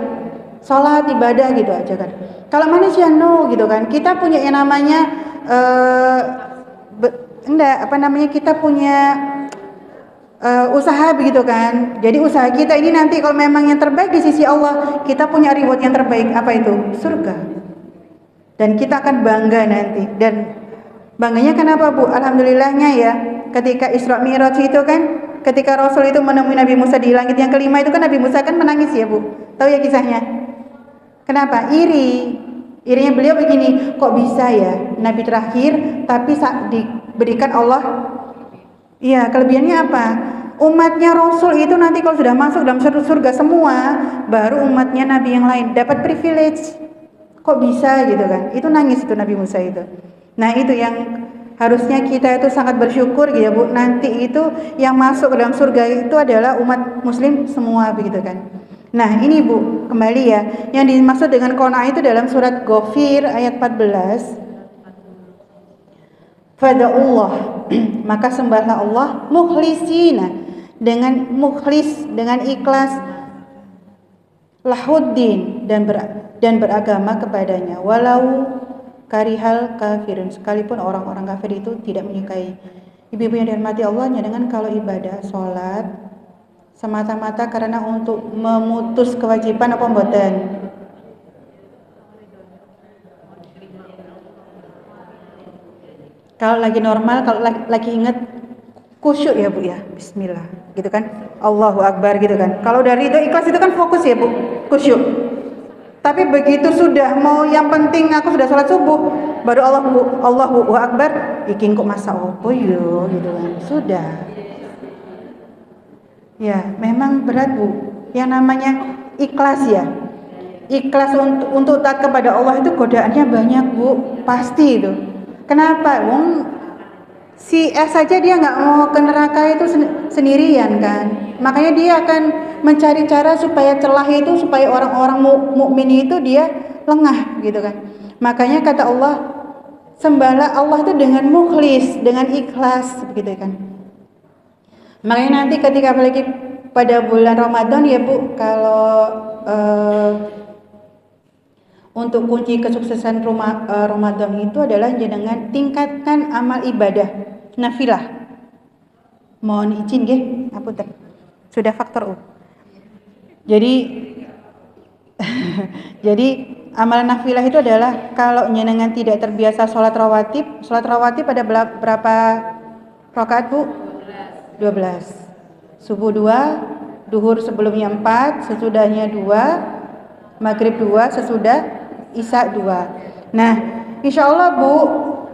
Sholat, ibadah gitu aja kan. Kalau manusia no gitu kan. Kita punya yang namanya kita punya usaha begitu kan. Jadi usaha kita ini nanti kalau memang yang terbaik di sisi Allah, kita punya reward yang terbaik. Apa itu? Surga. Dan kita akan bangga nanti. Dan bangganya kenapa Bu? Alhamdulillahnya ya, ketika Isra Mi'raj itu kan, ketika Rasul itu menemui Nabi Musa di langit yang kelima itu kan, Nabi Musa kan menangis ya Bu. Tahu ya kisahnya? Kenapa? Irinya beliau begini, kok bisa ya Nabi terakhir tapi diberikan Allah. Iya, kelebihannya apa? umatnya Rasul itu nanti kalau sudah masuk dalam surga semua, baru umatnya Nabi yang lain dapat privilege. Kok bisa gitu kan? Itu nangis itu Nabi Musa itu. Nah itu yang harusnya kita itu sangat bersyukur gitu ya Bu. Nanti itu yang masuk ke dalam surga itu adalah umat muslim semua begitu kan. Nah ini Bu, kembali ya, yang dimaksud dengan qanaah itu dalam surat Ghafir ayat 14. Fada'ullah maka sembahlah Allah mukhlisina, dengan mukhlis, dengan ikhlas, lahuddin, dan beragama kepadanya, walau karihal kafirun, sekalipun orang-orang kafir itu tidak menyukai. Ibu-ibu yang dirahmati Allah, dengan kalau ibadah sholat semata-mata karena untuk memutus kewajiban apa mboten? Kalau lagi normal, kalau lagi inget khusyuk ya Bu ya, bismillah gitu kan, Allahu Akbar gitu kan. Kalau dari itu ikhlas itu kan fokus ya Bu, khusyuk. Tapi begitu sudah mau yang penting aku sudah sholat subuh, baru Allahu Akbar, ikin kok masa opo yo gitu kan. Sudah. Ya, memang berat Bu. Yang namanya ikhlas ya. Ikhlas untuk taat kepada Allah itu godaannya banyak Bu, pasti itu. Kenapa? Si S saja dia nggak mau ke neraka itu sendirian kan. Makanya dia akan mencari cara supaya celah itu, supaya orang-orang mukmin itu dia lengah gitu kan. Makanya kata Allah, sembahlah Allah itu dengan mukhlis, dengan ikhlas begitu kan. Makanya nanti ketika apalagi pada bulan Ramadan ya Bu, kalau untuk kunci kesuksesan Ramadan itu adalah jenengan tingkatkan amal ibadah nafilah. Mohon izin nggih, apunten. Sudah faktor U. Jadi amal nafilah itu adalah kalau jenengan tidak terbiasa sholat rawatib ada berapa rakaat Bu? 12. Subuh 2, duhur sebelumnya 4, sesudahnya 2, maghrib 2, sesudah Isya 2. Nah, insya Allah Bu,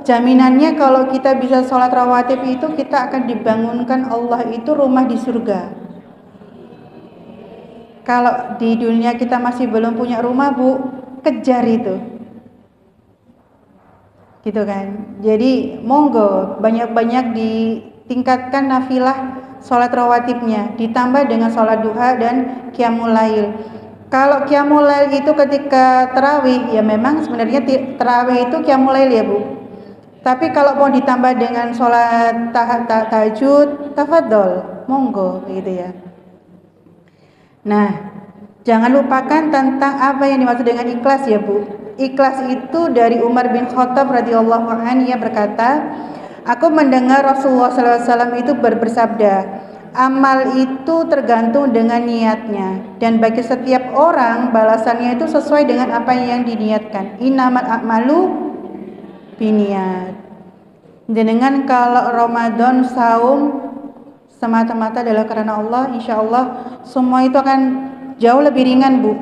jaminannya kalau kita bisa sholat rawatib itu kita akan dibangunkan Allah itu rumah di surga. Kalau di dunia kita masih belum punya rumah Bu, kejar itu. Gitu kan. Jadi monggo banyak-banyak ditingkatkan nafilah sholat rawatibnya, ditambah dengan sholat duha dan qiyamul lail. Kalau qiyamul lail itu ketika tarawih, ya memang sebenarnya tarawih itu qiyamul lail ya Bu. Tapi kalau mau ditambah dengan sholat tahajud, tafadhol, monggo gitu ya. Nah, jangan lupakan tentang apa yang dimaksud dengan ikhlas ya Bu. Ikhlas itu dari Umar bin Khattab radhiyallahu anhu, ia berkata, aku mendengar Rasulullah SAW itu bersabda, amal itu tergantung dengan niatnya, dan bagi setiap orang balasannya itu sesuai dengan apa yang diniatkan. Innamal a'malu biniat. Dengan kalau Ramadan saum semata-mata adalah karena Allah, insya Allah semua itu akan jauh lebih ringan Bu.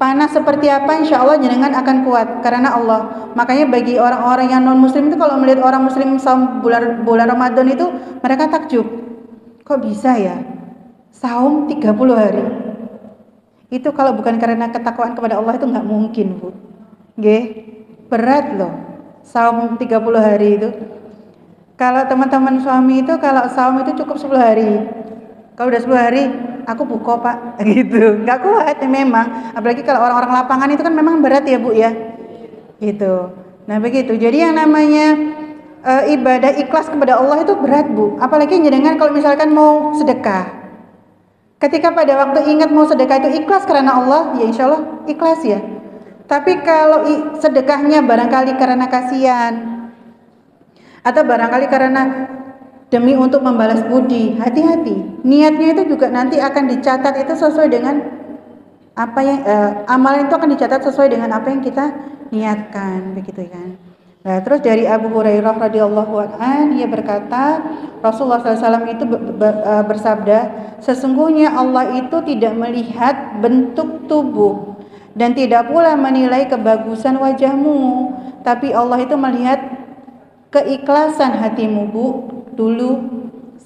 Panas seperti apa insya Allah jenengan akan kuat karena Allah. Makanya bagi orang-orang yang non muslim itu kalau melihat orang muslim saum bulan Ramadan itu mereka takjub. Kok bisa ya? Saum 30 hari. Itu kalau bukan karena ketakwaan kepada Allah itu nggak mungkin Bu. Nggih, berat loh. Saum 30 hari itu. Kalau teman-teman suami itu kalau saum itu cukup 10 hari. Kalau udah 10 hari, aku buka Pak, gitu. Nggak kuat ya memang. Apalagi kalau orang-orang lapangan itu kan memang berat ya Bu ya. Gitu. Nah begitu. Jadi yang namanya ibadah ikhlas kepada Allah itu berat Bu. Apalagi jenengan kalau misalkan mau sedekah. Ketika pada waktu ingat mau sedekah itu ikhlas karena Allah, ya insya Allah ikhlas ya. Tapi kalau sedekahnya barangkali karena kasihan atau barangkali karena demi untuk membalas budi, hati-hati. Niatnya itu juga nanti akan dicatat itu sesuai dengan apa yang amalan itu akan dicatat sesuai dengan apa yang kita niatkan, begitu kan. Nah, terus dari Abu Hurairah radhiyallahu anhu, ia berkata, Rasulullah SAW itu bersabda, sesungguhnya Allah itu tidak melihat bentuk tubuh dan tidak pula menilai kebagusan wajahmu, tapi Allah itu melihat keikhlasan hatimu Bu. Dulu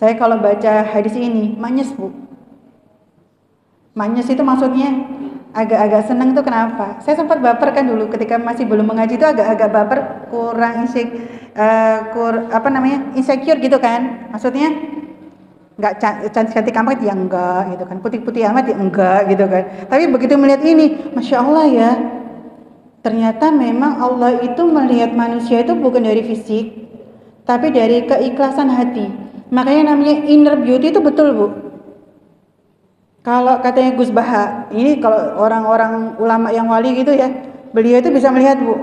Saya kalau baca hadis ini manyes Bu. Manyes itu maksudnya agak-agak seneng tuh kenapa? Saya sempat baper kan dulu ketika masih belum mengaji itu agak-agak baper, kurang insecure gitu kan. Maksudnya nggak cantik-cantik amat ya enggak gitu kan, putih-putih amat ya enggak gitu kan. Tapi begitu melihat ini, Masya Allah ya, ternyata memang Allah itu melihat manusia itu bukan dari fisik, tapi dari keikhlasan hati. Makanya namanya inner beauty itu betul Bu. Kalau katanya Gus Baha, ini kalau orang-orang ulama yang wali gitu ya, beliau itu bisa melihat Bu,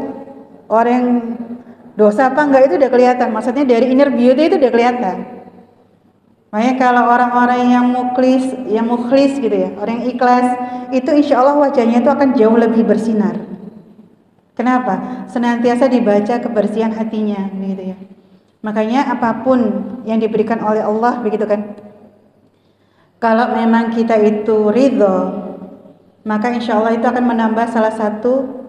orang yang dosa apa enggak itu udah kelihatan. Maksudnya dari inner beauty itu udah kelihatan. Makanya kalau orang-orang yang mukhlis gitu ya, orang yang ikhlas, itu insya Allah wajahnya itu akan jauh lebih bersinar. Kenapa? Senantiasa dibaca kebersihan hatinya, gitu ya. Makanya apapun yang diberikan oleh Allah, begitu kan? Kalau memang kita itu ridho, maka insya Allah itu akan menambah salah satu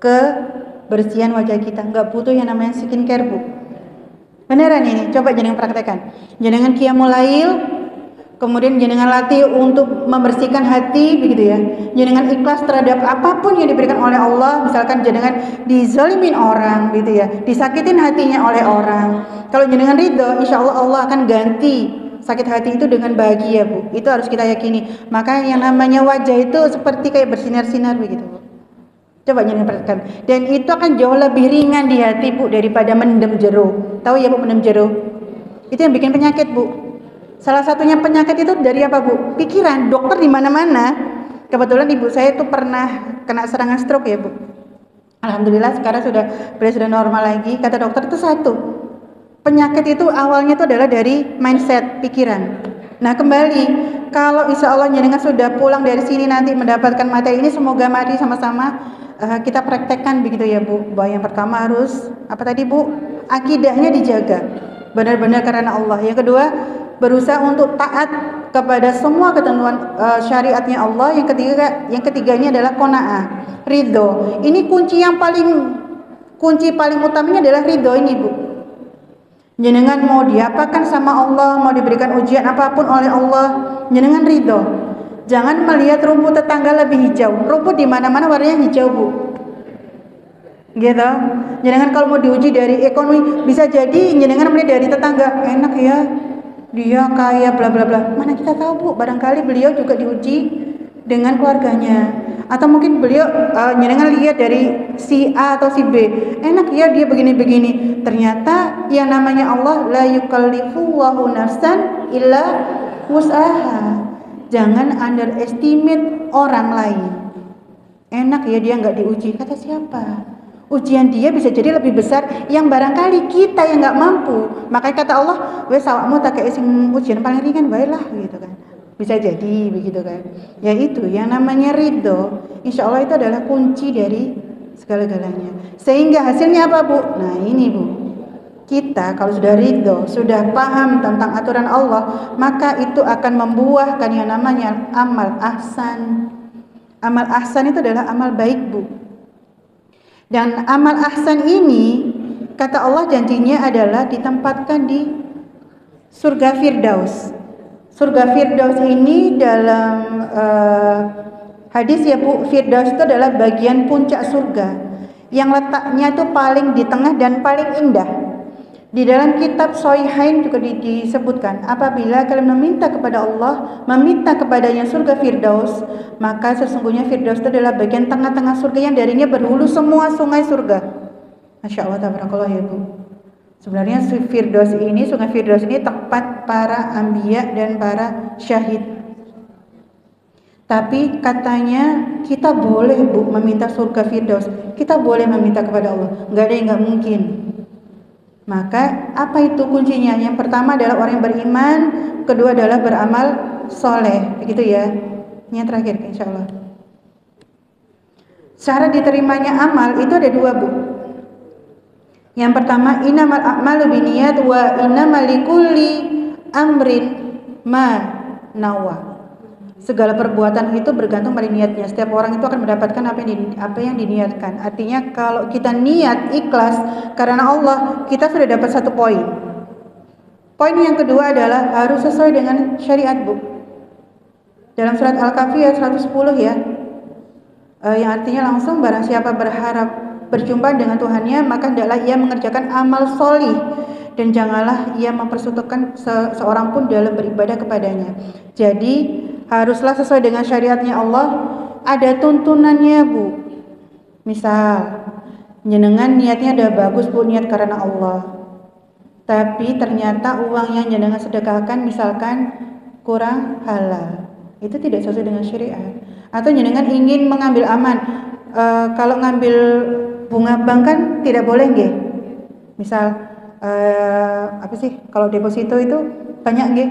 kebersihan wajah kita. Nggak butuh yang namanya skincare Bu. Beneran ini, coba jenengan praktekkan. Jenengan qiyamul lail, kemudian jenengan latih untuk membersihkan hati, begitu ya. Jenengan ikhlas terhadap apapun yang diberikan oleh Allah. Misalkan jenengan dizalimin orang, gitu ya, disakitin hatinya oleh orang. Kalau jenengan ridho, insya Allah Allah akan ganti sakit hati itu dengan bahagia Bu. Itu harus kita yakini. Maka yang namanya wajah itu seperti kayak bersinar-sinar begitu Bu. Coba jangan perhatikan. Dan itu akan jauh lebih ringan di hati Bu daripada mendem jeruk. Tahu ya Bu mendem jeruk? Itu yang bikin penyakit Bu. Salah satunya penyakit itu dari apa Bu? Pikiran. Dokter di mana-mana. Kebetulan ibu saya itu pernah kena serangan stroke ya Bu. Alhamdulillah sekarang beliau sudah normal lagi. Kata dokter itu satu. Penyakit itu awalnya itu adalah dari mindset, pikiran. Nah kembali, kalau insya Allah jenengan sudah pulang dari sini nanti mendapatkan materi ini, semoga mari sama-sama kita praktekkan begitu ya Bu. Bahwa yang pertama harus apa tadi Bu? Akidahnya dijaga, benar-benar karena Allah. Yang kedua, berusaha untuk taat kepada semua ketentuan syariatnya Allah. Yang ketiganya adalah qanaah, ridho. Ini kunci paling utamanya adalah ridho ini Bu. Jenengan mau diapakan sama Allah, mau diberikan ujian apapun oleh Allah, jenengan ridho. Jangan melihat rumput tetangga lebih hijau. Rumput di mana-mana warnanya hijau Bu. Gitu. Jenengan kalau mau diuji dari ekonomi, bisa jadi jenengan melihat dari tetangga, enak ya, dia kaya bla bla bla. Mana kita tahu Bu, barangkali beliau juga diuji dengan keluarganya. Atau mungkin beliau jenengan lihat dari si A atau si B, enak ya dia begini-begini. Ternyata yang namanya Allah la yukallifullahu nafsan illa wus'aha. Jangan underestimate orang lain. Enak ya dia nggak diuji, kata siapa? Ujian dia bisa jadi lebih besar yang barangkali kita yang nggak mampu. Makanya kata Allah, wes awakmu tak kayak ujian paling ringan baiklah gitu kan. Bisa jadi begitu kan. Ya itu yang namanya ridho. Insya Allah itu adalah kunci dari segala-galanya. Sehingga hasilnya apa Bu? Nah ini Bu, kita kalau sudah ridho, sudah paham tentang aturan Allah, maka itu akan membuahkan yang namanya amal ahsan. Amal ahsan itu adalah amal baik Bu. Dan amal ahsan ini kata Allah janjinya adalah ditempatkan di surga Firdaus. Surga Firdaus ini dalam hadis ya Bu, Firdaus itu adalah bagian puncak surga yang letaknya itu paling di tengah dan paling indah. Di dalam kitab Shahihain juga disebutkan, apabila kalian meminta kepada Allah, meminta kepadanya surga Firdaus, maka sesungguhnya Firdaus itu adalah bagian tengah-tengah surga yang darinya berhulu semua sungai surga. Masya Allah, tabarakallah ya Bu. Sebenarnya Firdaus ini, sungai Firdaus ini tempat para anbiya dan para syahid. Tapi katanya kita boleh Bu meminta surga Firdaus. Kita boleh meminta kepada Allah. Enggak ada yang enggak mungkin. Maka apa itu kuncinya? Yang pertama adalah orang yang beriman, kedua adalah beramal soleh, begitu ya. Yang terakhir insya Allah. Syarat diterimanya amal itu ada dua Bu. Yang pertama innamal a'malu binniyat wa innamal likulli amrin ma nawa. Segala perbuatan itu bergantung pada niatnya. Setiap orang itu akan mendapatkan apa yang diniatkan. Artinya kalau kita niat ikhlas karena Allah, kita sudah dapat satu poin. Poin yang kedua adalah harus sesuai dengan syariat, Bu. Dalam surat Al-Kahfi ayat 110 ya, yang artinya langsung barang siapa berharap berjumpa dengan Tuhannya, maka hendaklah ia mengerjakan amal solih dan janganlah ia mempersekutukan seorang pun dalam beribadah kepadanya. Jadi haruslah sesuai dengan syariatnya Allah. Ada tuntunannya, Bu. Misal jenengan niatnya udah bagus, Bu, niat karena Allah, tapi ternyata uang yang jenengan sedekahkan misalkan kurang halal, itu tidak sesuai dengan syariat. Atau jenengan ingin mengambil aman, kalau ngambil bunga bank kan tidak boleh nggih. Misal apa sih, kalau deposito itu banyak nggih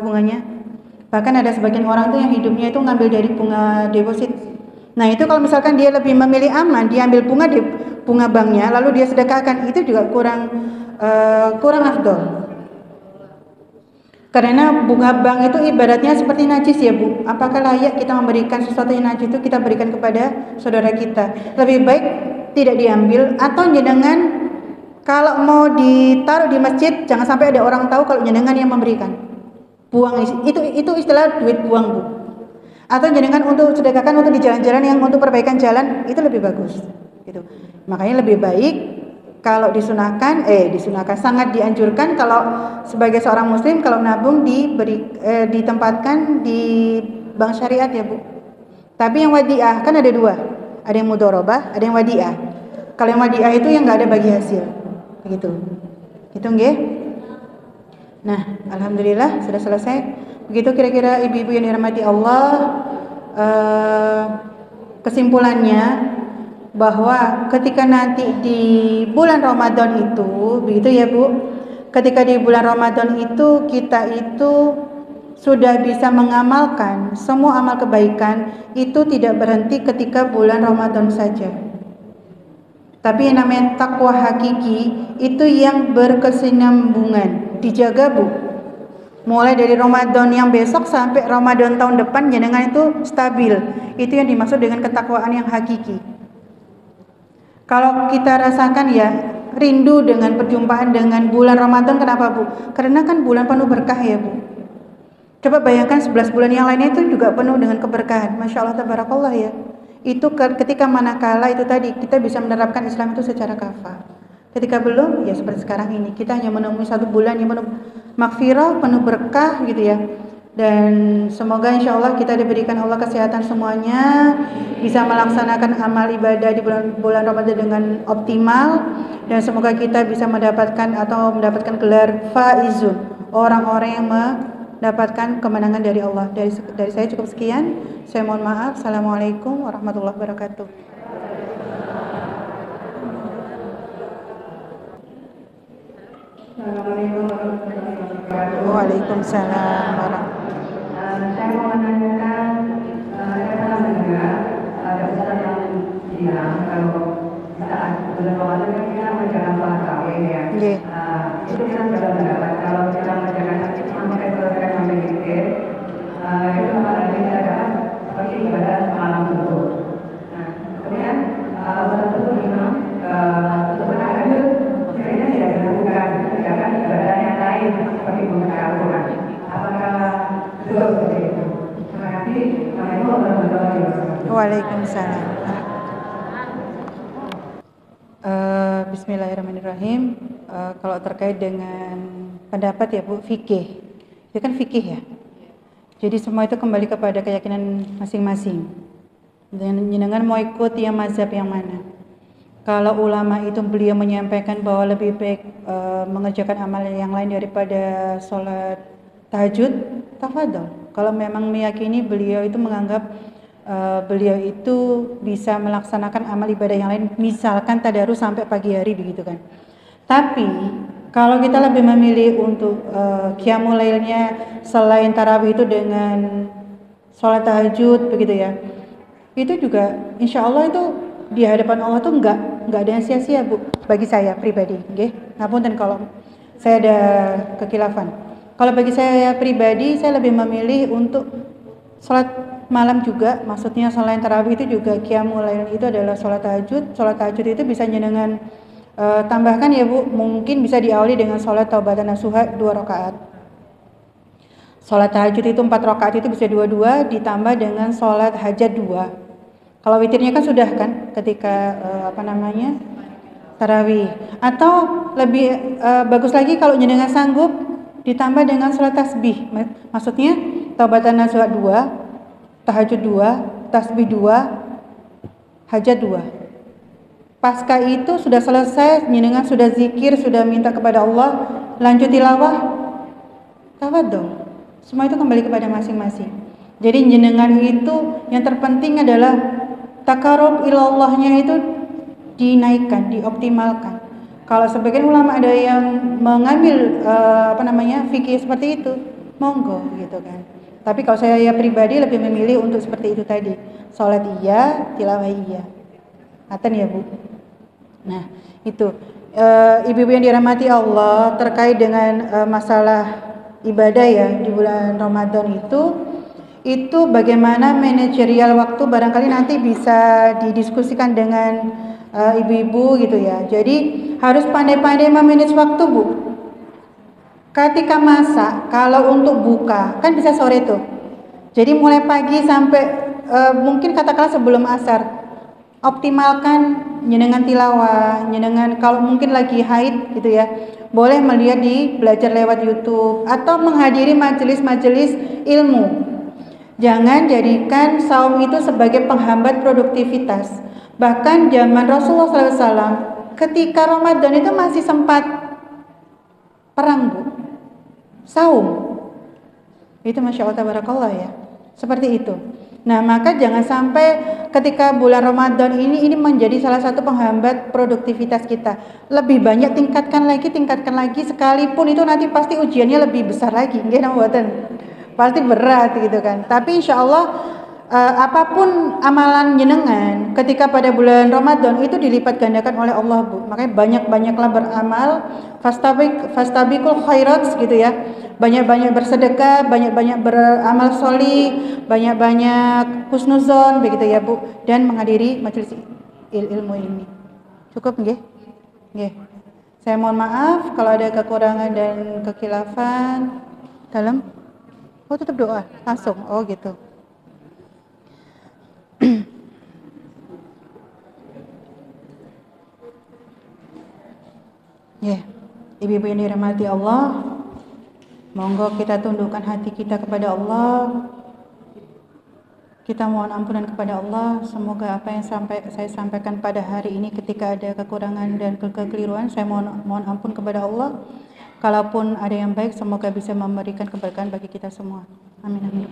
bunganya. Bahkan ada sebagian orang tuh yang hidupnya itu ngambil dari bunga deposit. Nah itu kalau misalkan dia lebih memilih aman, dia ambil bunga banknya lalu dia sedekahkan, itu juga kurang afdol. Karena bunga bank itu ibaratnya seperti najis ya, Bu. Apakah layak kita memberikan sesuatu yang najis itu kita berikan kepada saudara kita? Lebih baik tidak diambil, atau jenengan kalau mau ditaruh di masjid jangan sampai ada orang tahu kalau jenengan yang memberikan. Buang itu istilah duit buang, Bu. Atau jenengan untuk sedekahkan untuk di jalan-jalan yang untuk perbaikan jalan, itu lebih bagus gitu. Makanya lebih baik kalau disunahkan sangat dianjurkan kalau sebagai seorang muslim kalau nabung ditempatkan di bank syariat ya, Bu. Tapi yang wadiah kan ada dua, ada yang mudharabah, ada yang wadiah. Kalau yang wadiah itu yang nggak ada bagi hasil, begitu. Gitu nggih. Nah, alhamdulillah sudah selesai. Begitu kira-kira ibu-ibu yang dirahmati Allah, kesimpulannya bahwa ketika nanti di bulan Ramadan itu, begitu ya, Bu. Ketika di bulan Ramadan itu kita itu sudah bisa mengamalkan semua amal kebaikan, itu tidak berhenti ketika bulan Ramadan saja. Tapi yang namanya takwa hakiki itu yang berkesinambungan, dijaga, Bu. Mulai dari Ramadan yang besok sampai Ramadan tahun depan jenengan itu stabil. Itu yang dimaksud dengan ketakwaan yang hakiki. Kalau kita rasakan ya rindu dengan perjumpaan dengan bulan Ramadan, kenapa, Bu? Karena kan bulan penuh berkah ya, Bu. Coba bayangkan 11 bulan yang lainnya itu juga penuh dengan keberkahan. Masya Allah, tabarakallah ya. Itu ketika manakala itu tadi kita bisa menerapkan Islam itu secara kafah. Ketika belum, ya seperti sekarang ini kita hanya menemui satu bulan yang penuh maghfirah, penuh berkah gitu ya. Dan semoga insya Allah kita diberikan Allah kesehatan semuanya, bisa melaksanakan amal ibadah di bulan Ramadan dengan optimal, dan semoga kita bisa mendapatkan gelar faizun, orang-orang yang mendapatkan kemenangan dari Allah. Dari saya cukup sekian. Saya mohon maaf. Assalamualaikum warahmatullahi wabarakatuh. Assalamualaikum warahmatullahi wabarakatuh. Waalaikumsalam warahmatullahi wabarakatuh. Saya mau menanyakan, saya pernah mendengar ada ustaz yang bilang kalau saat bulan Ramadan kan kita menjalankan sholat tarawih ya. Itu kita sudah mendapat kalau kita menjalankan sampai selesai sampai zikir, itu nanti kita dapat seperti ibadah malam dulu. Nah, kemudian satu imam sebenarnya itu sebenarnya tidak dilakukan, sedangkan ibadah yang lain seperti membaca Al-Quran. Apakah betul seperti itu? Terima kasih. Assalamualaikum warahmatullahi wabarakatuh. Waalaikumsalam. Bismillahirrahmanirrahim. Kalau terkait dengan pendapat ya, Bu, fikih, itu kan fikih ya. Jadi semua itu kembali kepada keyakinan masing-masing. Dan jenengan mau ikut yang mazhab yang mana? Kalau ulama itu beliau menyampaikan bahwa lebih baik mengerjakan amal yang lain daripada sholat tahajud, tafadhol. Kalau memang meyakini beliau itu menganggap beliau itu bisa melaksanakan amal ibadah yang lain, misalkan tadarus sampai pagi hari begitu kan. Tapi kalau kita lebih memilih untuk qiyamul lailnya selain tarawih itu dengan sholat tahajud begitu ya, itu juga insya Allah itu di hadapan Allah tuh nggak ada yang sia-sia, Bu, bagi saya pribadi. Ngapunten kalau saya ada kekilafan. Kalau bagi saya pribadi, saya lebih memilih untuk sholat malam juga, maksudnya selain tarawih itu juga qiyamul lail itu adalah sholat tahajud. Sholat tahajud itu bisa jenengan Tambahkan ya Bu, mungkin bisa diawali dengan sholat taubatan nasuha 2 rakaat. Sholat tahajud itu 4 rakaat itu bisa 2-2 ditambah dengan sholat hajat 2. Kalau witirnya kan sudah kan ketika tarawih. Atau lebih bagus lagi kalau jenengan sanggup ditambah dengan sholat tasbih. Maksudnya taubatan nasuha 2, tahajud 2, tasbih 2, hajat 2. Pasca itu sudah selesai, jenengan sudah zikir, sudah minta kepada Allah, lanjut tilawah, tafadhol. Semua itu kembali kepada masing-masing. Jadi jenengan itu yang terpenting adalah takarub ilallahnya itu dinaikkan, dioptimalkan. Kalau sebagian ulama ada yang mengambil fikih seperti itu, monggo gitu kan. Tapi kalau saya pribadi lebih memilih untuk seperti itu tadi. Salat iya, tilawah iya. Ngaten ya Bu. Nah itu ibu-ibu yang dirahmati Allah terkait dengan masalah ibadah ya di bulan Ramadan itu bagaimana manajerial waktu barangkali nanti bisa didiskusikan dengan ibu-ibu gitu ya. Jadi harus pandai-pandai memanage waktu Bu. Ketika masak, kalau untuk buka kan bisa sore tuh. Jadi mulai pagi sampai mungkin katakanlah sebelum asar. Optimalkan jenengan tilawah, jenengan kalau mungkin lagi haid gitu ya, boleh melihat belajar lewat YouTube atau menghadiri majelis-majelis ilmu. Jangan jadikan saum itu sebagai penghambat produktivitas. Bahkan zaman Rasulullah SAW ketika Ramadan itu masih sempat perang Bu, saum. Itu Masya Allah tabarakallah ya, seperti itu. Nah maka jangan sampai ketika bulan Ramadan ini menjadi salah satu penghambat produktivitas kita. Lebih banyak tingkatkan lagi, sekalipun itu nanti pasti ujiannya lebih besar lagi, pasti berat gitu kan. Tapi insya Allah apapun amalan jenengan ketika pada bulan Ramadan itu dilipat gandakan oleh Allah Bu. Makanya banyak-banyaklah beramal, fastabiqul khairat gitu ya. Banyak-banyak bersedekah, banyak-banyak beramal sholih, banyak-banyak husnuzon begitu ya Bu, dan menghadiri majelis ilmu ini. Cukup nggih? Nggih. Saya mohon maaf kalau ada kekurangan dan kekhilafan dalam. Oh, tutup doa langsung. Oh, gitu. Ya, ibu-ibu yang dirahmati Allah, monggo kita tundukkan hati kita kepada Allah. Kita mohon ampunan kepada Allah. Semoga apa yang saya sampaikan pada hari ini ketika ada kekurangan dan kekeliruan, saya mohon ampun kepada Allah. Kalaupun ada yang baik, semoga bisa memberikan keberkahan bagi kita semua. Amin amin.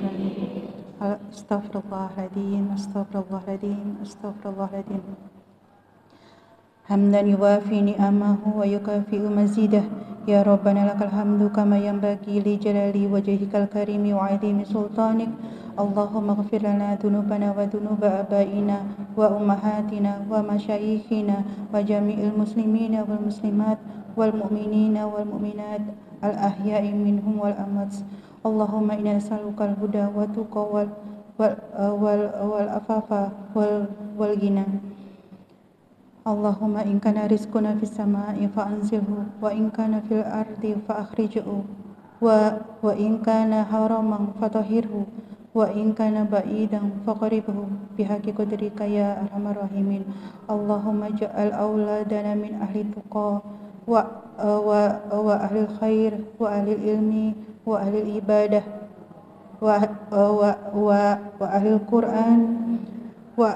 Astaghfirullahaladzim, astaghfirullahaladzim, astaghfirullahaladzim. Hamdan yuwafi ni'amahu wa yukafi'u mazidah. Ya Rabbana lakal hamdu kama yanbaghi li jalali wajhikal karimi wa 'azimi sultanik. Allahumma ighfir lana dhunubana wa dhunuba abaina wa ummahatina wa masyayikhina wa jami'il muslimina wal muslimat wal mu'minina wal mu'minat al ahya'i minhum wal amwat. Allahumma inna nas'aluka al huda wa tuqa wal afafa wal ghina. Allahumma in kana rizquna fis samaa'i fa anzilhu wa in kana fil ardi fa akhrijhu wa in kana haraman fatahhirhu wa in kana ba'idan faqribhu bihaqqi qadrika ya arhamar rahimin. Allahumma ja'al auladana min ahli tuqa wa ahli khair wa ahli ilmi wa ahli ibadah wa ahli Quran wa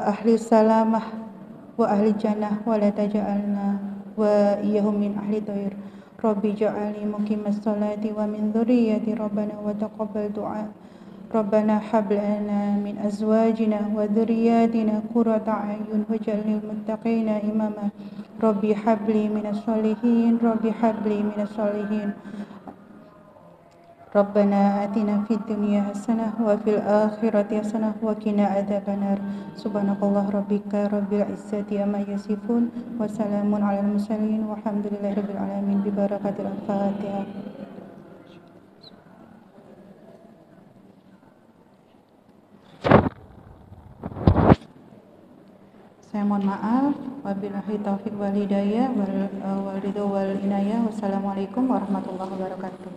ahli salamah wa ahli jannah wa la taj'alna wa iyyahum min ahli thair. Rabbi ja'alni muqimas salati wa min dhurriyyati rabbana wa taqabbal du'a. Rabbana hab lana min azwajina wa dhurriyyatina qurrata a'yun waj'alnil muttaqina imama. Rabbi habli minas sholihin, Rabbi habli minas sholihin. Rabbana atina fid dunya hasanah wa fil akhirati hasanah wa qina adzabannar. Subhanakallah rabbika rabbil izzati amma yasifun wa salamun alal mursalin walhamdulillahi rabbil alamin bi barakatil Fatihah. Saya mohon maaf Wabillahi taufiq wal hidayah wal ridho wal inayah. Wassalamualaikum warahmatullahi wabarakatuh.